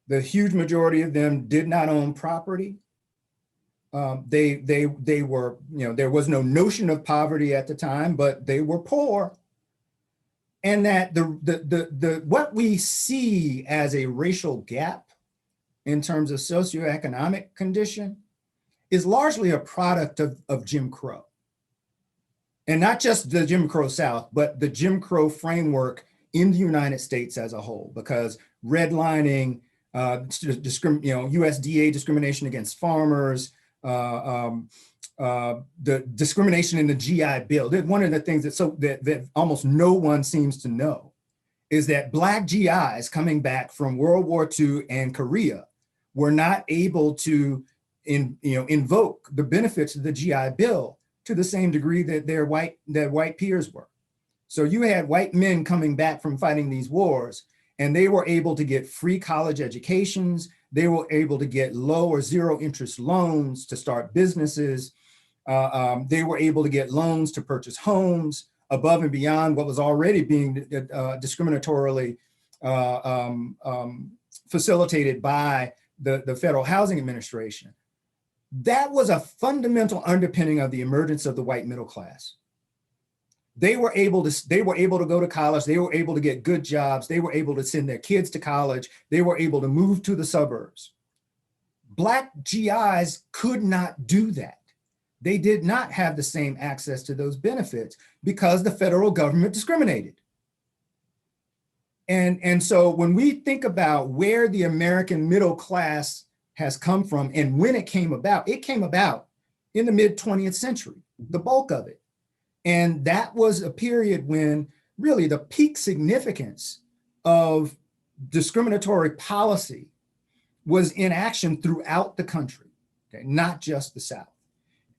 S5: The huge majority of them did not own property. They were, there was no notion of poverty at the time, but they were poor. And that what we see as a racial gap in terms of socioeconomic condition is largely a product of Jim Crow. And not just the Jim Crow South, but the Jim Crow framework in the United States as a whole, because redlining, USDA discrimination against farmers, the discrimination in the GI Bill. One of the things that almost no one seems to know is that Black GIs coming back from World War II and Korea were not able to invoke the benefits of the GI Bill to the same degree that their white peers were. So you had white men coming back from fighting these wars, and they were able to get free college educations. They were able to get low or zero interest loans to start businesses. They were able to get loans to purchase homes above and beyond what was already being discriminatorily facilitated by the Federal Housing Administration. That was a fundamental underpinning of the emergence of the white middle class. They were able to go to college. They were able to get good jobs. They were able to send their kids to college. They were able to move to the suburbs. Black GIs could not do that. They did not have the same access to those benefits because the federal government discriminated. And so when we think about where the American middle class has come from and when it came about in the mid 20th century, the bulk of it. And that was a period when really the peak significance of discriminatory policy was in action throughout the country, okay, not just the South.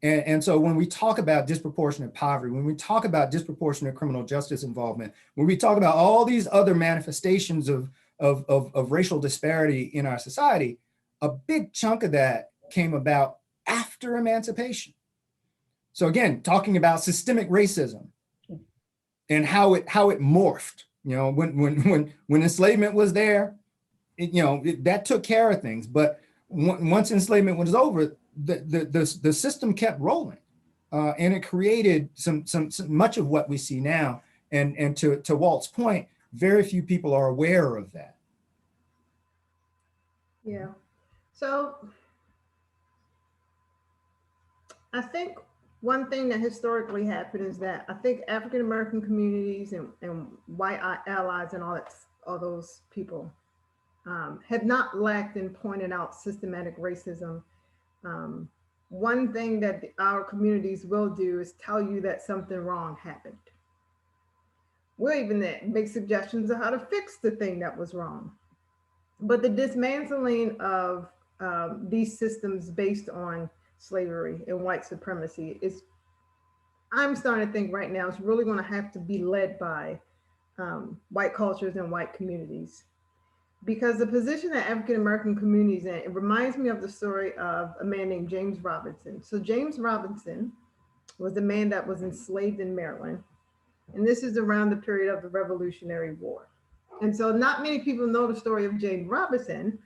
S5: And so when we talk about disproportionate poverty, when we talk about disproportionate criminal justice involvement, when we talk about all these other manifestations of racial disparity in our society, a big chunk of that came about after emancipation. So again, talking about systemic racism and how it morphed. When enslavement was there, that took care of things. But once enslavement was over, the system kept rolling, and it created some much of what we see now. And to Walt's point, very few people are aware of that.
S4: Yeah. So I think one thing that historically happened is that I think African American communities and white allies and all those people have not lacked in pointing out systematic racism. One thing that our communities will do is tell you that something wrong happened. We'll even make suggestions of how to fix the thing that was wrong. But the dismantling of these systems based on slavery and white supremacy is, I'm starting to think right now, it's really going to have to be led by white cultures and white communities. Because the position that African American communities in, it reminds me of the story of a man named James Robinson. So James Robinson was a man that was enslaved in Maryland. And this is around the period of the Revolutionary War. And so not many people know the story of James Robinson,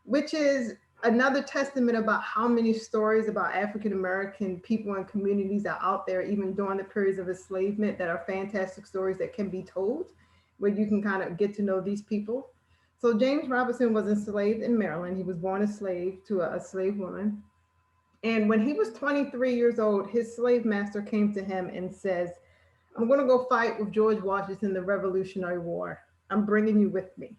S4: which is another testament about how many stories about African American people and communities are out there, even during the periods of enslavement, that are fantastic stories that can be told, where you can kind of get to know these people. So James Robinson was enslaved in Maryland. He was born a slave to a slave woman. And when he was 23 years old, his slave master came to him and says, I'm going to go fight with George Washington in the Revolutionary War. I'm bringing you with me.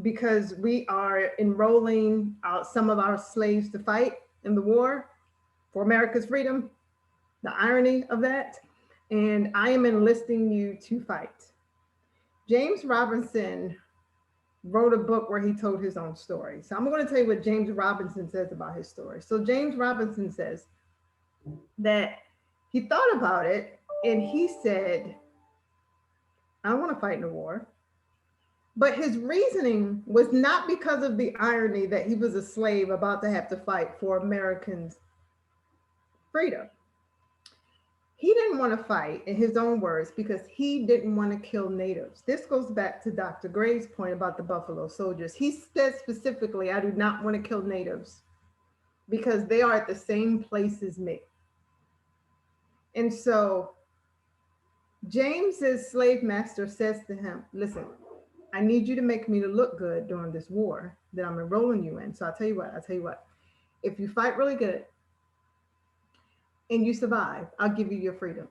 S4: Because we are enrolling some of our slaves to fight in the war for America's freedom, the irony of that, and I am enlisting you to fight. James Robinson wrote a book where he told his own story. So I'm going to tell you what James Robinson says about his story. So James Robinson says that he thought about it and he said, I don't want to fight in a war. But his reasoning was not because of the irony that he was a slave about to have to fight for Americans' freedom. He didn't want to fight, in his own words, because he didn't want to kill natives. This goes back to Dr. Gray's point about the Buffalo Soldiers. He said specifically, I do not want to kill natives because they are at the same place as me. And so James's slave master says to him, listen, I need you to make me to look good during this war that I'm enrolling you in. So I'll tell you what, if you fight really good and you survive, I'll give you your freedom.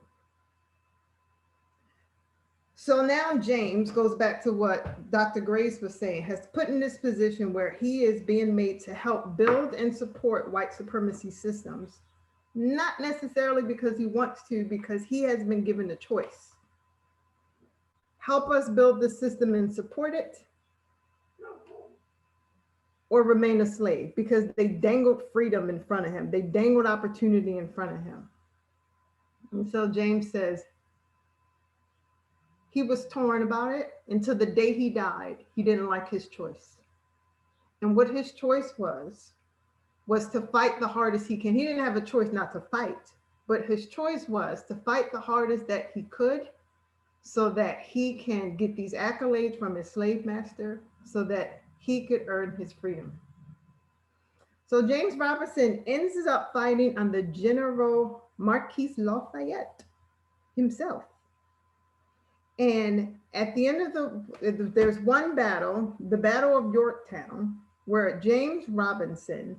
S4: So now James goes back to what Dr. Grace was saying, has put in this position where he is being made to help build and support white supremacy systems, not necessarily because he wants to, because he has been given a choice. Help us build the system and support it, or remain a slave, because they dangled freedom in front of him. They dangled opportunity in front of him. And so James says, he was torn about it until the day he died. He didn't like his choice. And what his choice was to fight the hardest he can. He didn't have a choice not to fight, but his choice was to fight the hardest that he could so that he can get these accolades from his slave master so that he could earn his freedom. So James Robinson ends up fighting under General Marquis Lafayette himself. And at the end of there's one battle, the Battle of Yorktown, where James Robinson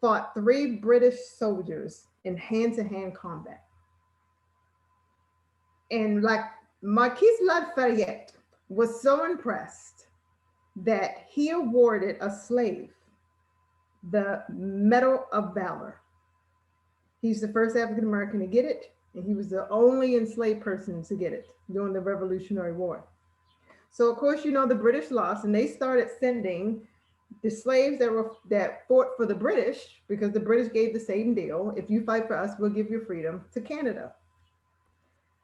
S4: fought 3 British soldiers in hand-to-hand combat. And like Marquis Lafayette was so impressed that he awarded a slave the Medal of Valor. He's the first African-American to get it, and he was the only enslaved person to get it during the Revolutionary War. So of course, you know, the British lost, and they started sending the slaves that fought for the British, because the British gave the same deal. If you fight for us, we'll give you freedom, to Canada.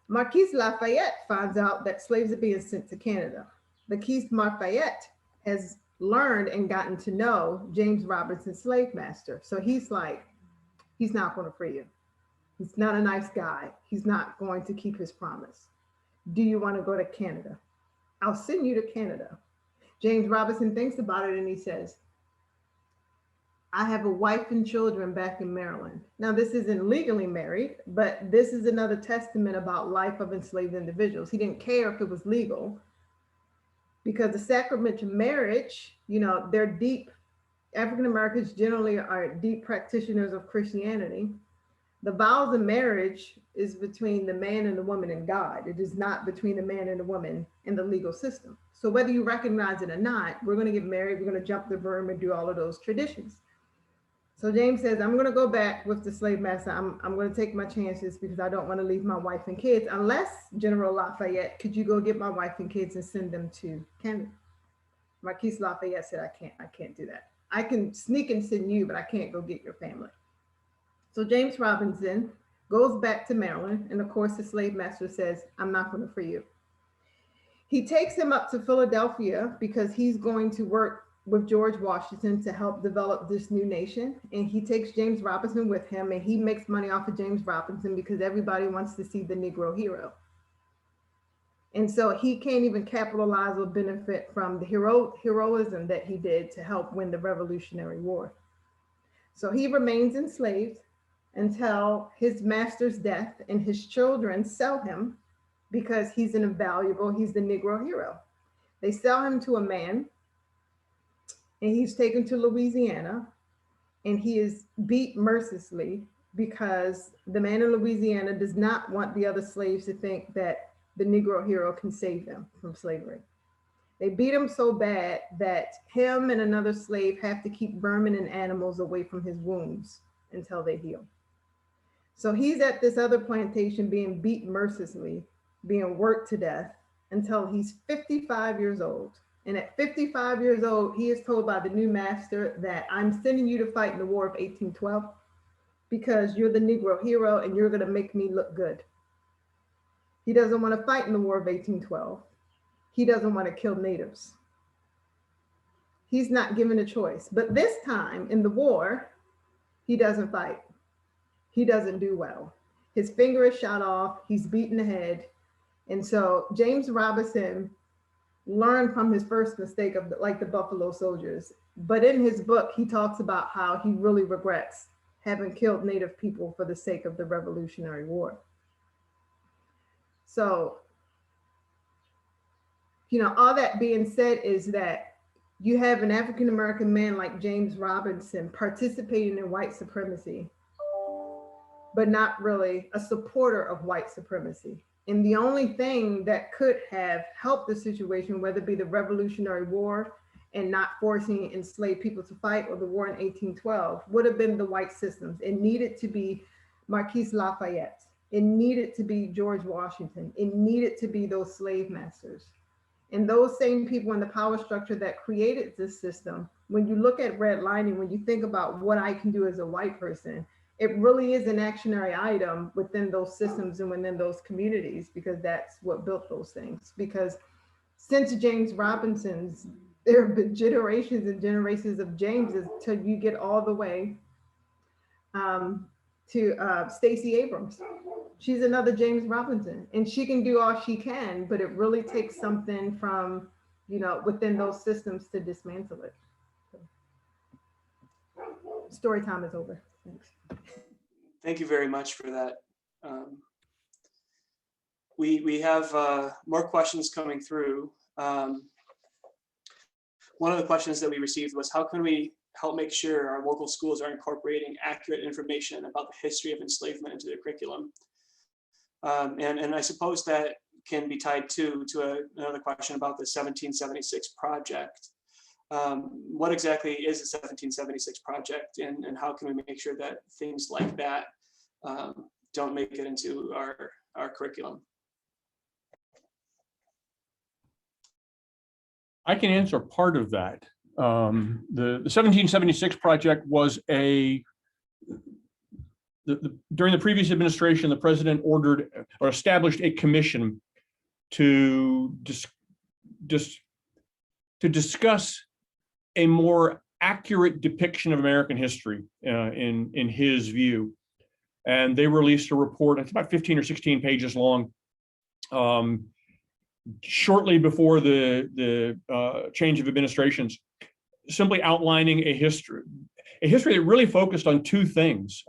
S4: Marquis Lafayette finds out that slaves are being sent to Canada. Marquis Lafayette has learned and gotten to know James Robinson's slave master. So he's like, he's not going to free you. He's not a nice guy. He's not going to keep his promise. Do you want to go to Canada? I'll send you to Canada. James Robinson thinks about it and he says, I have a wife and children back in Maryland. Now, this isn't legally married, but this is another testament about life of enslaved individuals. He didn't care if it was legal, because the sacrament of marriage, you know, they're deep. African Americans generally are deep practitioners of Christianity. The vows of marriage is between the man and the woman and God. It is not between the man and the woman in the legal system. So whether you recognize it or not, we're going to get married, we're going to jump the broom and do all of those traditions. So James says, I'm going to go back with the slave master. I'm going to take my chances because I don't want to leave my wife and kids, unless General Lafayette, could you go get my wife and kids and send them to Canada? Marquis Lafayette said, I can't do that. I can sneak and send you, but I can't go get your family. So James Robinson goes back to Maryland. And of course, the slave master says, I'm not going to free you. He takes him up to Philadelphia because he's going to work with George Washington to help develop this new nation. And he takes James Robinson with him, and he makes money off of James Robinson because everybody wants to see the Negro hero. And so he can't even capitalize or benefit from the heroism that he did to help win the Revolutionary War. So he remains enslaved until his master's death, and his children sell him because he's an invaluable, he's the Negro hero. They sell him to a man, and he's taken to Louisiana, and he is beat mercilessly because the man in Louisiana does not want the other slaves to think that the Negro hero can save them from slavery. They beat him so bad that him and another slave have to keep vermin and animals away from his wounds until they heal. So he's at this other plantation being beat mercilessly, being worked to death until he's 55 years old. And at 55 years old, he is told by the new master that I'm sending you to fight in the War of 1812 because you're the Negro hero and you're going to make me look good. He doesn't want to fight in the War of 1812. He doesn't want to kill natives. He's not given a choice. But this time in the war, he doesn't fight. He doesn't do well. His finger is shot off. He's beaten the head. And so James Robinson learned from his first mistake of like the Buffalo Soldiers. But in his book, he talks about how he really regrets having killed Native people for the sake of the Revolutionary War. So, you know, all that being said is that you have an African-American man like James Robinson participating in white supremacy but not really a supporter of white supremacy. And the only thing that could have helped the situation, whether it be the Revolutionary War and not forcing enslaved people to fight, or the war in 1812, would have been the white systems. It needed to be Marquis Lafayette. It needed to be George Washington. It needed to be those slave masters. And those same people in the power structure that created this system, when you look at redlining, when you think about what I can do as a white person, it really is an actionary item within those systems and within those communities, because that's what built those things. Because since James Robinson's, there have been generations and generations of Jameses till you get all the way to Stacey Abrams. She's another James Robinson, and she can do all she can, but it really takes something from, you know, within those systems to dismantle it. So, story time is over. Thanks.
S2: Thank you very much for that. We have more questions coming through. One of the questions that we received was, how can we help make sure our local schools are incorporating accurate information about the history of enslavement into their curriculum? And I suppose that can be tied to another question about the 1776 project. What exactly is the 1776 project, and how can we make sure that things like that don't make it into our curriculum?
S3: I can answer part of that. The 1776 project was during the previous administration, the president ordered or established a commission to discuss a more accurate depiction of American history in his view. And they released a report, it's about 15 or 16 pages long, shortly before the change of administrations, simply outlining a history that really focused on two things,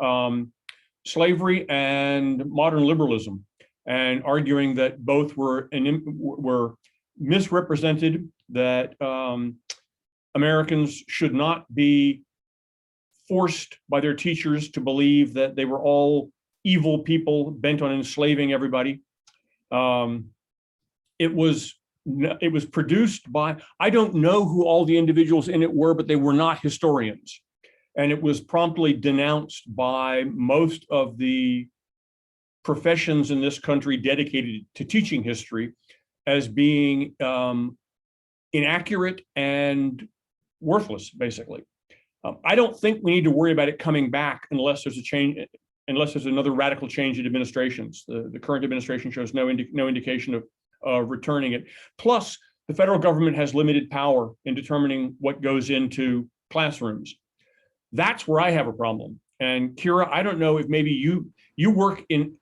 S3: slavery and modern liberalism, and arguing that both were misrepresented, that Americans should not be forced by their teachers to believe that they were all evil people bent on enslaving everybody. It was produced by, I don't know who all the individuals in it were, but they were not historians. And it was promptly denounced by most of the professions in this country dedicated to teaching history as being inaccurate and worthless, basically. I don't think we need to worry about it coming back unless there's a change, unless there's another radical change in administrations. The current administration shows no indication of returning it. Plus, the federal government has limited power in determining what goes into classrooms. That's where I have a problem. And Kira, I don't know if maybe you work in,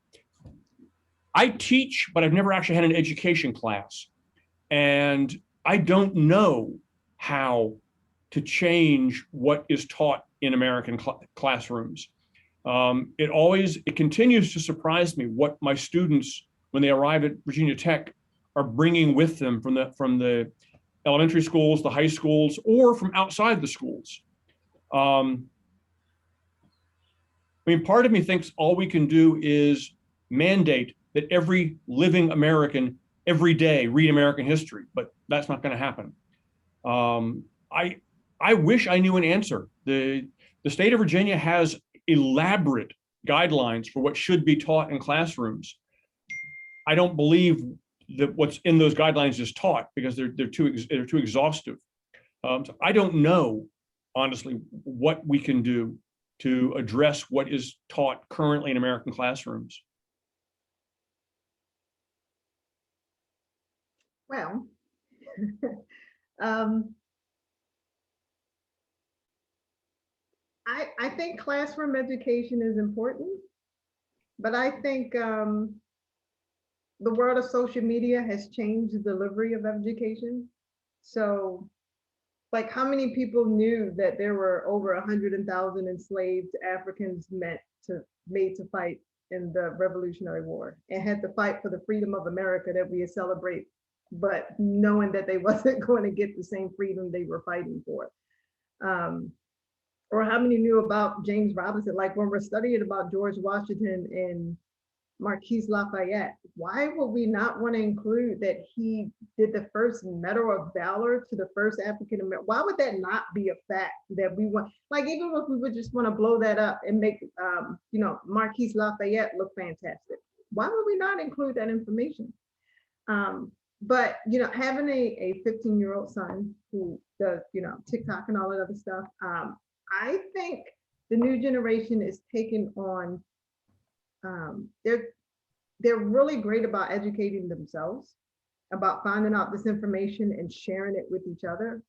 S3: I teach, but I've never actually had an education class. And I don't know how to change what is taught in American classrooms. It continues to surprise me what my students, when they arrive at Virginia Tech, are bringing with them from the elementary schools, the high schools, or from outside the schools. I mean, part of me thinks all we can do is mandate that every living American every day read American history, but that's not going to happen. I wish I knew an answer. The state of Virginia has elaborate guidelines for what should be taught in classrooms. I don't believe that what's in those guidelines is taught because they're too exhaustive. So I don't know, honestly, what we can do to address what is taught currently in American classrooms.
S4: Well, I think classroom education is important, but I think the world of social media has changed the delivery of education. So, like, how many people knew that there were over 100,000 enslaved Africans made to fight in the Revolutionary War and had to fight for the freedom of America that we celebrate, but knowing that they wasn't going to get the same freedom they were fighting for. Or how many knew about James Robinson? Like when we're studying about George Washington and Marquis Lafayette, why would we not want to include that he did the first Medal of Valor to the first African American? Why would that not be a fact that we want? Like even if we would just want to blow that up and make, you know, Marquis Lafayette look fantastic, why would we not include that information? But you know, having a 15-year-old son who does, you know, TikTok and all that other stuff, I think the new generation is taking on, they're really great about educating themselves, about finding out this information and sharing it with each other.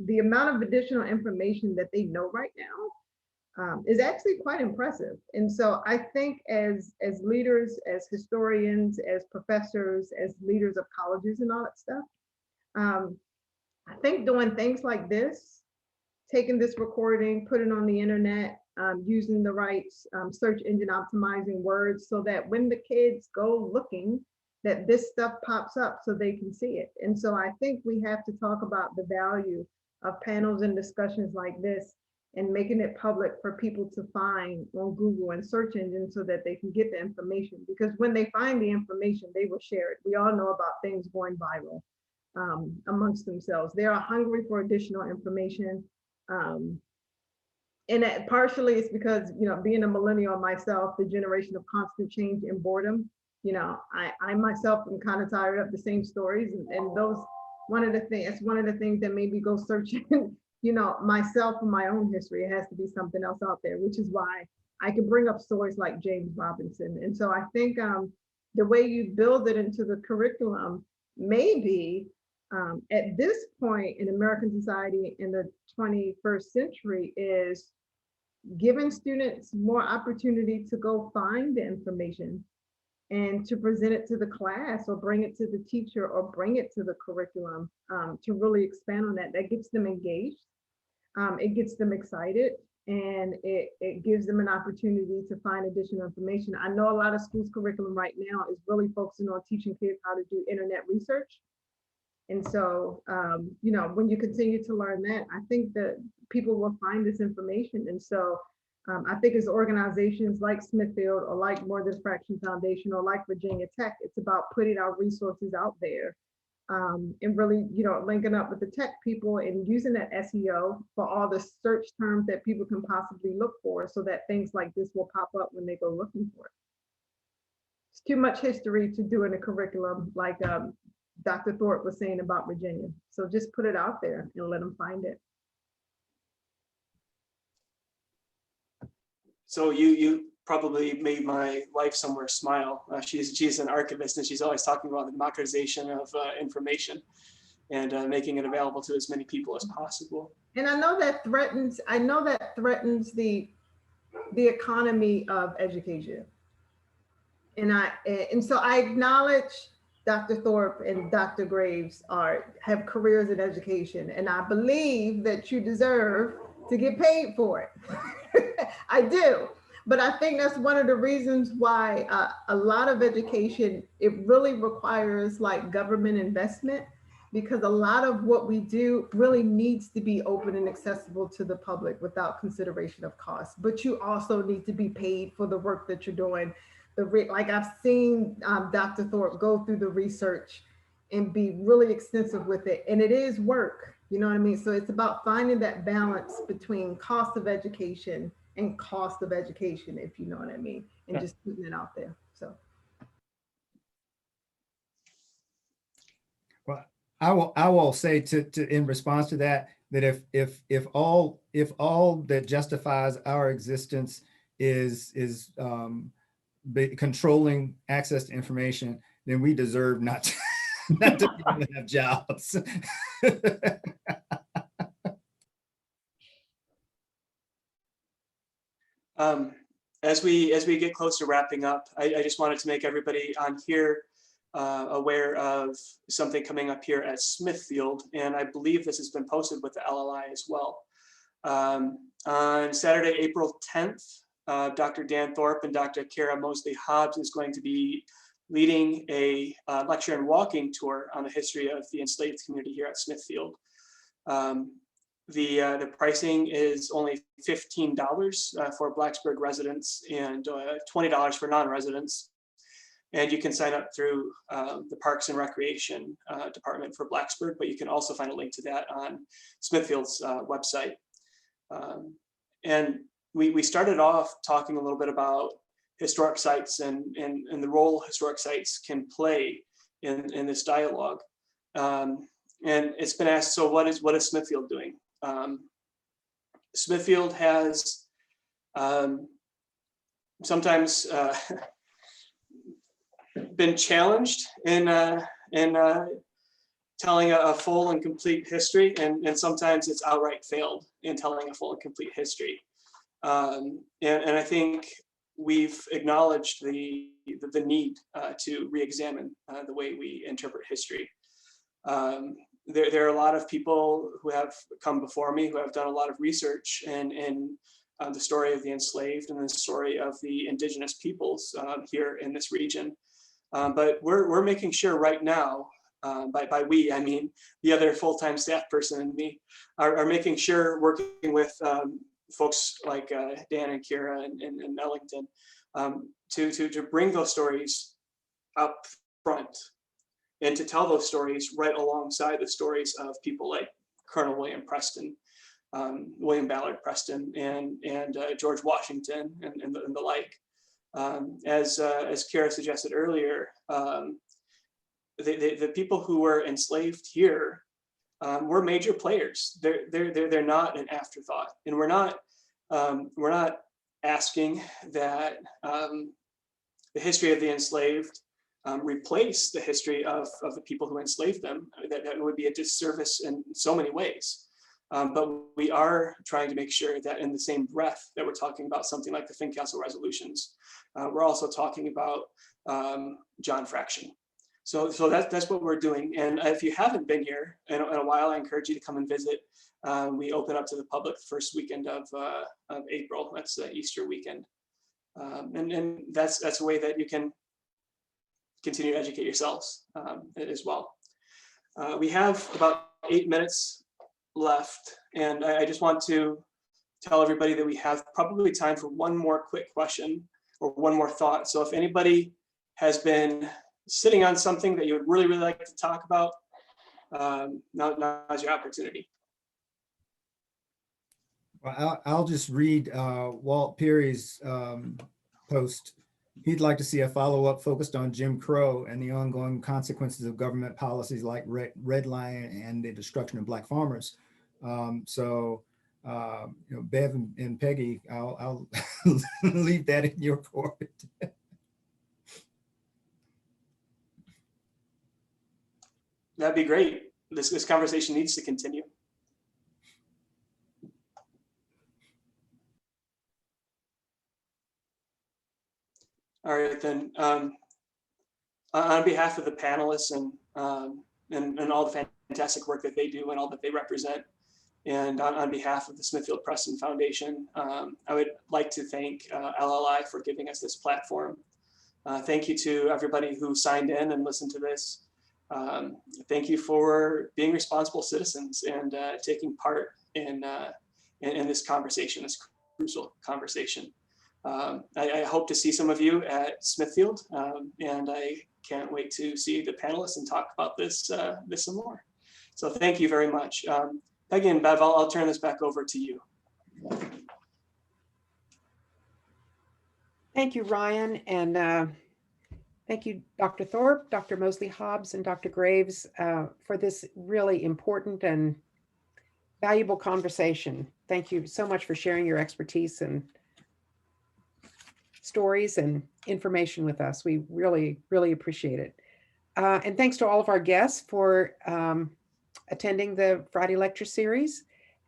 S4: The amount of additional information that they know right now is actually quite impressive. And so I think as leaders, as historians, as professors, as leaders of colleges and all that stuff, I think doing things like this, taking this recording, putting it on the internet, using the right search engine optimizing words so that when the kids go looking, that this stuff pops up so they can see it. And so I think we have to talk about the value of panels and discussions like this and making it public for people to find on Google and search engines so that they can get the information. Because when they find the information, they will share it. We all know about things going viral amongst themselves. They are hungry for additional information. And partially it's because, you know, being a millennial myself, the generation of constant change and boredom, you know, I myself am kind of tired of the same stories, and those, one of the things that made me go searching, you know, myself and my own history. It has to be something else out there, which is why I can bring up stories like James Robinson. And so I think the way you build it into the curriculum, maybe at this point in American society in the 21st century, is giving students more opportunity to go find the information and to present it to the class or bring it to the teacher or bring it to the curriculum to really expand on that. That gets them engaged, it gets them excited, and it gives them an opportunity to find additional information. I know a lot of schools curriculum right now is really focusing on teaching kids how to do internet research. And so, you know, when you continue to learn that, I think that people will find this information. And so I think as organizations like Smithfield or like More Than Fraction Foundation or like Virginia Tech, it's about putting our resources out there and really, you know, linking up with the tech people and using that SEO for all the search terms that people can possibly look for so that things like this will pop up when they go looking for it. It's too much history to do in a curriculum like Dr. Thorpe was saying about Virginia. So just put it out there and let them find it.
S2: So you probably made my wife somewhere smile. She's an archivist, and she's always talking about the democratization of information and making it available to as many people as possible.
S4: And I know that threatens the economy of education. And so I acknowledge Dr. Thorpe and Dr. Graves have careers in education, and I believe that you deserve to get paid for it. I do, but I think that's one of the reasons why a lot of education, it really requires like government investment, because a lot of what we do really needs to be open and accessible to the public without consideration of cost. But you also need to be paid for the work that you're doing. Like I've seen Dr. Thorpe go through the research and be really extensive with it. And it is work, you know what I mean? So it's about finding that balance between cost of education and cost of education, if you know what I mean, and just putting it out there, so.
S5: Well, I will say to in response to that, that if all that justifies our existence is controlling access to information, then we deserve not to, not to even have jobs.
S2: As we get close to wrapping up, I just wanted to make everybody on here aware of something coming up here at Smithfield, and I believe this has been posted with the LLI as well. On Saturday, April 10th, Dr. Dan Thorpe and Dr. Kerri Moseley-Hobbs is going to be leading a lecture and walking tour on the history of the enslaved community here at Smithfield. The pricing is only $15 for Blacksburg residents and $20 for non-residents. And you can sign up through the Parks and Recreation Department for Blacksburg, but you can also find a link to that on Smithfield's website. And we started off talking a little bit about historic sites and the role historic sites can play in this dialogue. And it's been asked, so what is Smithfield doing? Smithfield has sometimes been challenged in telling a full and complete history, and sometimes it's outright failed in telling a full and complete history. And I think we've acknowledged the need to re-examine the way we interpret history. There are a lot of people who have come before me who have done a lot of research in the story of the enslaved and the story of the indigenous peoples here in this region. But we're making sure right now, by we, I mean the other full-time staff person and me, are making sure, working with folks like Dan and Kieran and Ellington, to bring those stories up front and to tell those stories right alongside the stories of people like Colonel William Preston, William Ballard Preston, and George Washington and the like. As Kara suggested earlier, the people who were enslaved here were major players. They're not an afterthought, and we're not asking that the history of the enslaved replace the history of the people who enslaved them. That would be a disservice in so many ways. But we are trying to make sure that in the same breath that we're talking about something like the Fincastle resolutions, we're also talking about John Fraction. So that's what we're doing. And if you haven't been here in a while, I encourage you to come and visit. We open up to the public the first weekend of April. That's the Easter weekend. And that's a way that you can continue to educate yourselves as well. We have about 8 minutes left, and I just want to tell everybody that we have probably time for one more quick question or one more thought. So if anybody has been sitting on something that you would really like to talk about, now's your opportunity.
S5: Well, I'll just read Walt Perry's post. He'd like to see a follow-up focused on Jim Crow and the ongoing consequences of government policies like redlining and the destruction of Black farmers. So, Bev and Peggy, I'll leave that in your court.
S2: That'd be great. This conversation needs to continue. All right, then. On behalf of the panelists and all the fantastic work that they do and all that they represent, and on behalf of the Smithfield Preston Foundation, I would like to thank LLI for giving us this platform. Thank you to everybody who signed in and listened to this. Thank you for being responsible citizens and taking part in this conversation, this crucial conversation. I hope to see some of you at Smithfield, and I can't wait to see the panelists and talk about this some more. So thank you very much. Peggy and Bev, I'll turn this back over to you.
S1: Thank you, Ryan, and thank you, Dr. Thorpe, Dr. Moseley-Hobbs, and Dr. Graves for this really important and valuable conversation. Thank you so much for sharing your expertise and stories and information with us. We really, really appreciate it. And thanks to all of our guests for attending the Friday lecture series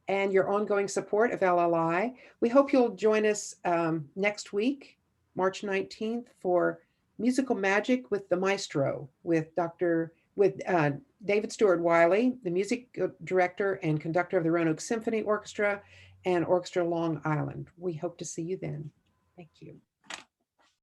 S1: and your ongoing support of LLI. We hope you'll join us next week, March 19th, for Musical Magic with the Maestro with David Stewart Wiley, the music director and conductor of the Roanoke Symphony Orchestra and Orchestra Long Island. We hope to see you then. Thank you.